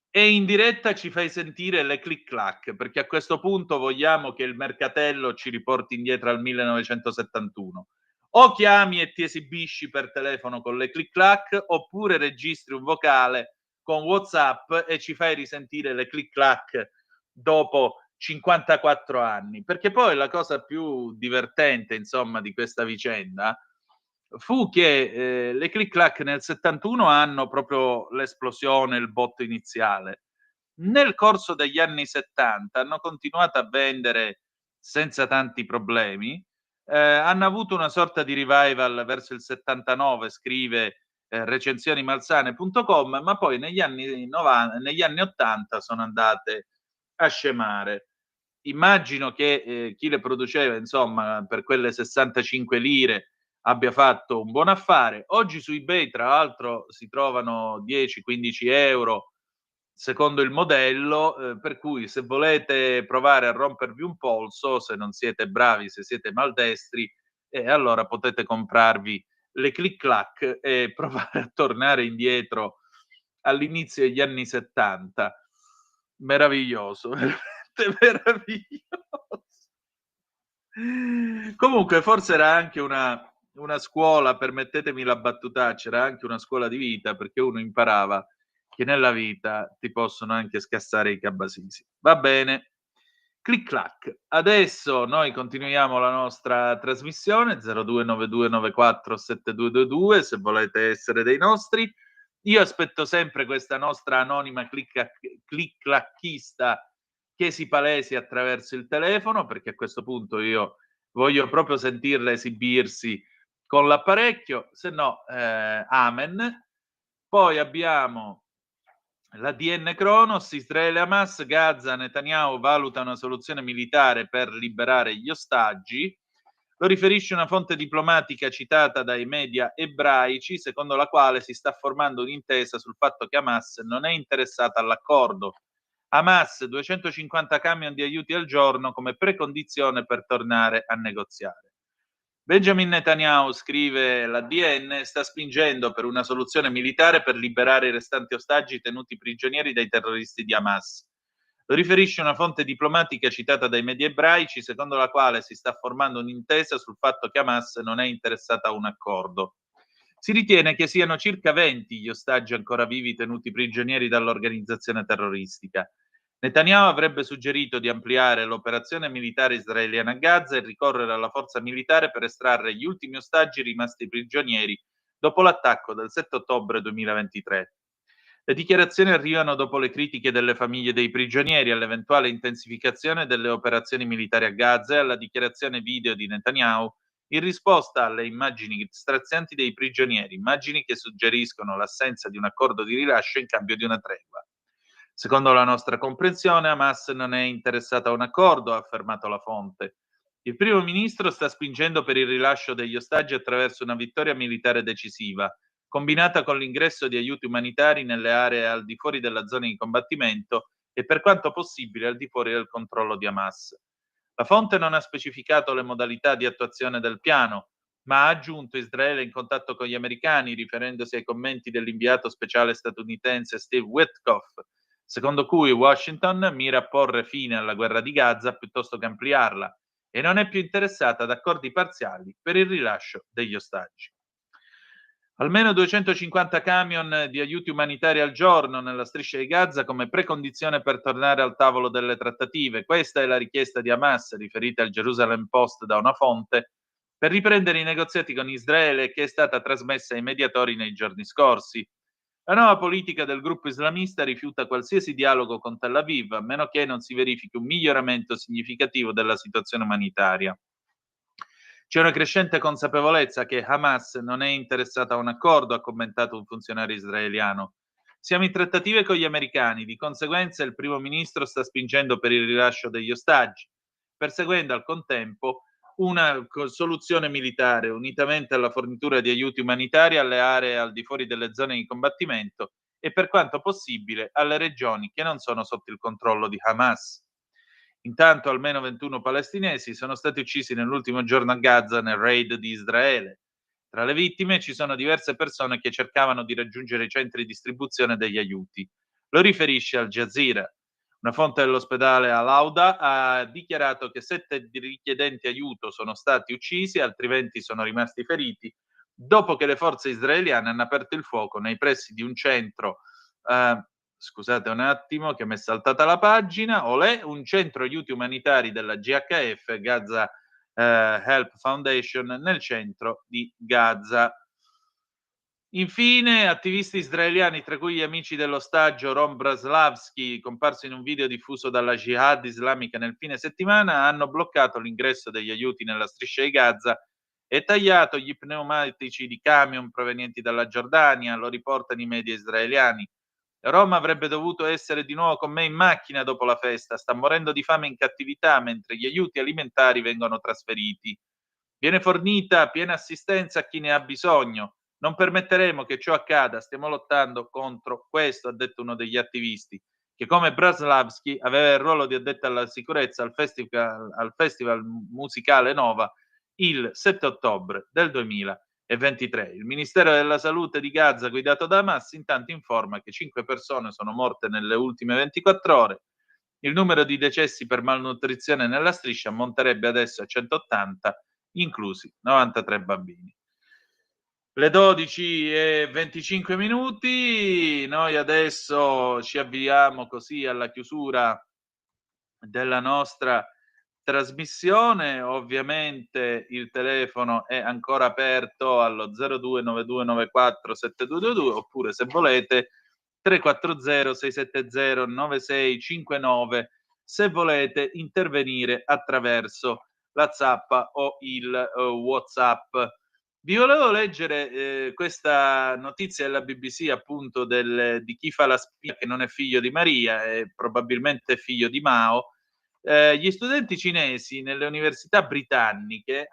e in diretta ci fai sentire le click clack, perché a questo punto vogliamo che il mercatello ci riporti indietro al 1971. O chiami e ti esibisci per telefono con le click clack, oppure registri un vocale con WhatsApp e ci fai risentire le click clack dopo 54 anni. Perché poi la cosa più divertente, insomma, di questa vicenda fu che le click clack nel 71 hanno proprio l'esplosione, il botto iniziale. Nel corso degli anni 70 hanno continuato a vendere senza tanti problemi, hanno avuto una sorta di revival verso il 79, scrive recensionimalsane.com, ma poi negli anni 80 sono andate a scemare. Immagino che chi le produceva, insomma, per quelle 65 lire abbia fatto un buon affare. Oggi su eBay, tra l'altro, si trovano 10-15 euro secondo il modello, per cui se volete provare a rompervi un polso, se non siete bravi, se siete maldestri, allora potete comprarvi le click clack e provare a tornare indietro all'inizio degli anni 70. Meraviglioso, veramente meraviglioso. Comunque forse era anche una scuola, permettetemi la battutaccia, era anche una scuola di vita, perché uno imparava che nella vita ti possono anche scassare i cabasisi. Va bene, clic clac. Adesso noi continuiamo la nostra trasmissione 0292947222 se volete essere dei nostri. Io aspetto sempre questa nostra anonima clic clacchista che si palesi attraverso il telefono, perché a questo punto io voglio proprio sentirla esibirsi con l'apparecchio, se no amen. Poi abbiamo la DN Kronos, Israele Hamas, Gaza, Netanyahu valuta una soluzione militare per liberare gli ostaggi. Lo riferisce una fonte diplomatica citata dai media ebraici, secondo la quale si sta formando un'intesa sul fatto che Hamas non è interessata all'accordo. Hamas 250 camion di aiuti al giorno come precondizione per tornare a negoziare. Benjamin Netanyahu, scrive la DN, sta spingendo per una soluzione militare per liberare i restanti ostaggi tenuti prigionieri dai terroristi di Hamas. Lo riferisce una fonte diplomatica citata dai media ebraici, secondo la quale si sta formando un'intesa sul fatto che Hamas non è interessata a un accordo. Si ritiene che siano circa 20 gli ostaggi ancora vivi tenuti prigionieri dall'organizzazione terroristica. Netanyahu avrebbe suggerito di ampliare l'operazione militare israeliana a Gaza e ricorrere alla forza militare per estrarre gli ultimi ostaggi rimasti prigionieri dopo l'attacco del 7 ottobre 2023. Le dichiarazioni arrivano dopo le critiche delle famiglie dei prigionieri all'eventuale intensificazione delle operazioni militari a Gaza e alla dichiarazione video di Netanyahu in risposta alle immagini strazianti dei prigionieri, immagini che suggeriscono l'assenza di un accordo di rilascio in cambio di una tregua. Secondo la nostra comprensione, Hamas non è interessata a un accordo, ha affermato la fonte. Il primo ministro sta spingendo per il rilascio degli ostaggi attraverso una vittoria militare decisiva, combinata con l'ingresso di aiuti umanitari nelle aree al di fuori della zona di combattimento e per quanto possibile al di fuori del controllo di Hamas. La fonte non ha specificato le modalità di attuazione del piano, ma ha aggiunto Israele in contatto con gli americani, riferendosi ai commenti dell'inviato speciale statunitense Steve Witkoff, secondo cui Washington mira a porre fine alla guerra di Gaza piuttosto che ampliarla e non è più interessata ad accordi parziali per il rilascio degli ostaggi. Almeno 250 camion di aiuti umanitari al giorno nella striscia di Gaza come precondizione per tornare al tavolo delle trattative. Questa è la richiesta di Hamas, riferita al Jerusalem Post da una fonte, per riprendere i negoziati con Israele, che è stata trasmessa ai mediatori nei giorni scorsi. La nuova politica del gruppo islamista rifiuta qualsiasi dialogo con Tel Aviv, a meno che non si verifichi un miglioramento significativo della situazione umanitaria. C'è una crescente consapevolezza che Hamas non è interessata a un accordo, ha commentato un funzionario israeliano. Siamo in trattative con gli americani, di conseguenza il primo ministro sta spingendo per il rilascio degli ostaggi, perseguendo al contempo una soluzione militare, unitamente alla fornitura di aiuti umanitari alle aree al di fuori delle zone di combattimento e, per quanto possibile, alle regioni che non sono sotto il controllo di Hamas. Intanto almeno 21 palestinesi sono stati uccisi nell'ultimo giorno a Gaza nel raid di Israele. Tra le vittime ci sono diverse persone che cercavano di raggiungere i centri di distribuzione degli aiuti. Lo riferisce Al Jazeera. Una fonte dell'ospedale Al-Auda ha dichiarato che 7 richiedenti aiuto sono stati uccisi, altri 20 sono rimasti feriti, dopo che le forze israeliane hanno aperto il fuoco nei pressi di un centro, scusate un attimo che mi è saltata la pagina, un centro aiuti umanitari della GHF, Gaza Help Foundation, nel centro di Gaza. Infine, attivisti israeliani, tra cui gli amici dell'ostaggio Ron Braslavsky, comparso in un video diffuso dalla Jihad islamica nel fine settimana, hanno bloccato l'ingresso degli aiuti nella striscia di Gaza e tagliato gli pneumatici di camion provenienti dalla Giordania, lo riportano i media israeliani. Roma avrebbe dovuto essere di nuovo con me in macchina dopo la festa, sta morendo di fame in cattività mentre gli aiuti alimentari vengono trasferiti. Viene fornita piena assistenza a chi ne ha bisogno. Non permetteremo che ciò accada, stiamo lottando contro questo, ha detto uno degli attivisti, che come Braslavsky aveva il ruolo di addetto alla sicurezza al festival musicale Nova il 7 ottobre del 2023. Il Ministero della Salute di Gaza, guidato da Hamas, intanto informa che 5 persone sono morte nelle ultime 24 ore. Il numero di decessi per malnutrizione nella striscia ammonterebbe adesso a 180, inclusi 93 bambini. Le 12:25 minuti, noi adesso ci avviamo così alla chiusura della nostra trasmissione. Ovviamente il telefono è ancora aperto allo 0292947222 oppure, se volete, 340 670 9659 se volete intervenire attraverso la zappa o il WhatsApp. Vi volevo leggere questa notizia della BBC, appunto, di chi fa la spia che non è figlio di Maria, è probabilmente figlio di Mao. Gli studenti cinesi nelle università britanniche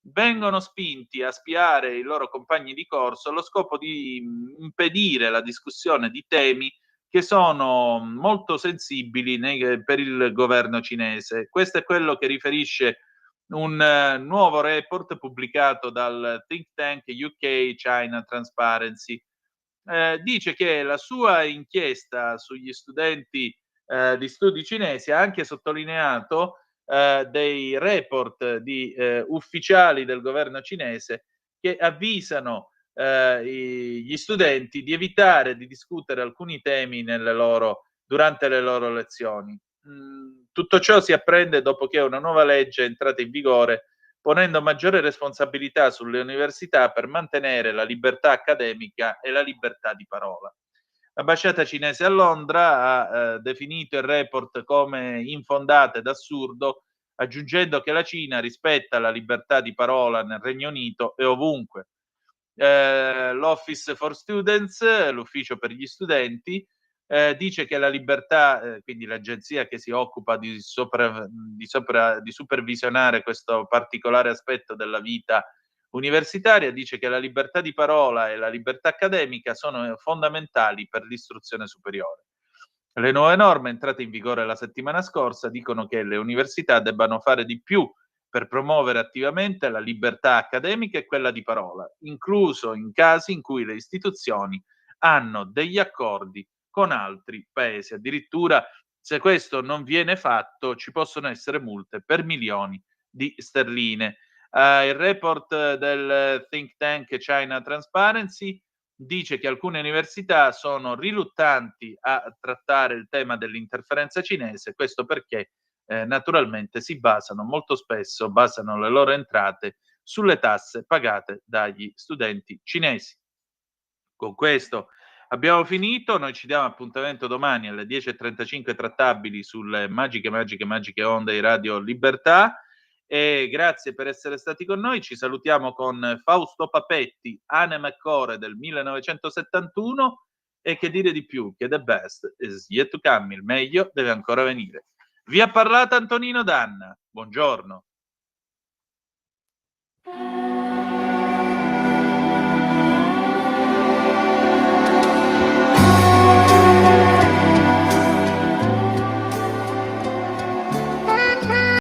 vengono spinti a spiare i loro compagni di corso allo scopo di impedire la discussione di temi che sono molto sensibili per il governo cinese. Questo è quello che riferisce un nuovo report pubblicato dal think tank UK China Transparency. Dice che la sua inchiesta sugli studenti di studi cinesi ha anche sottolineato dei report di ufficiali del governo cinese che avvisano gli studenti di evitare di discutere alcuni temi durante le loro lezioni. Tutto ciò si apprende dopo che una nuova legge è entrata in vigore, ponendo maggiore responsabilità sulle università per mantenere la libertà accademica e la libertà di parola. L'ambasciata cinese a Londra ha definito il report come infondato ed assurdo, aggiungendo che la Cina rispetta la libertà di parola nel Regno Unito e ovunque. L'Office for Students, l'ufficio per gli studenti, dice che la libertà, quindi l'agenzia che si occupa di supervisionare questo particolare aspetto della vita universitaria, dice che la libertà di parola e la libertà accademica sono fondamentali per l'istruzione superiore. Le nuove norme entrate in vigore la settimana scorsa dicono che le università debbano fare di più per promuovere attivamente la libertà accademica e quella di parola, incluso in casi in cui le istituzioni hanno degli accordi con altri paesi. Addirittura, se questo non viene fatto, ci possono essere multe per milioni di sterline. Il report del think tank China Transparency dice che alcune università sono riluttanti a trattare il tema dell'interferenza cinese, questo perché naturalmente molto spesso basano le loro entrate sulle tasse pagate dagli studenti cinesi. Con questo abbiamo finito, noi ci diamo appuntamento domani alle 10:35 trattabili sulle magiche onde di Radio Libertà, e grazie per essere stati con noi. Ci salutiamo con Fausto Papetti, Anem e Core del 1971, e che dire di più che the best is yet to come, il meglio deve ancora venire. Vi ha parlato Antonino Danna, buongiorno.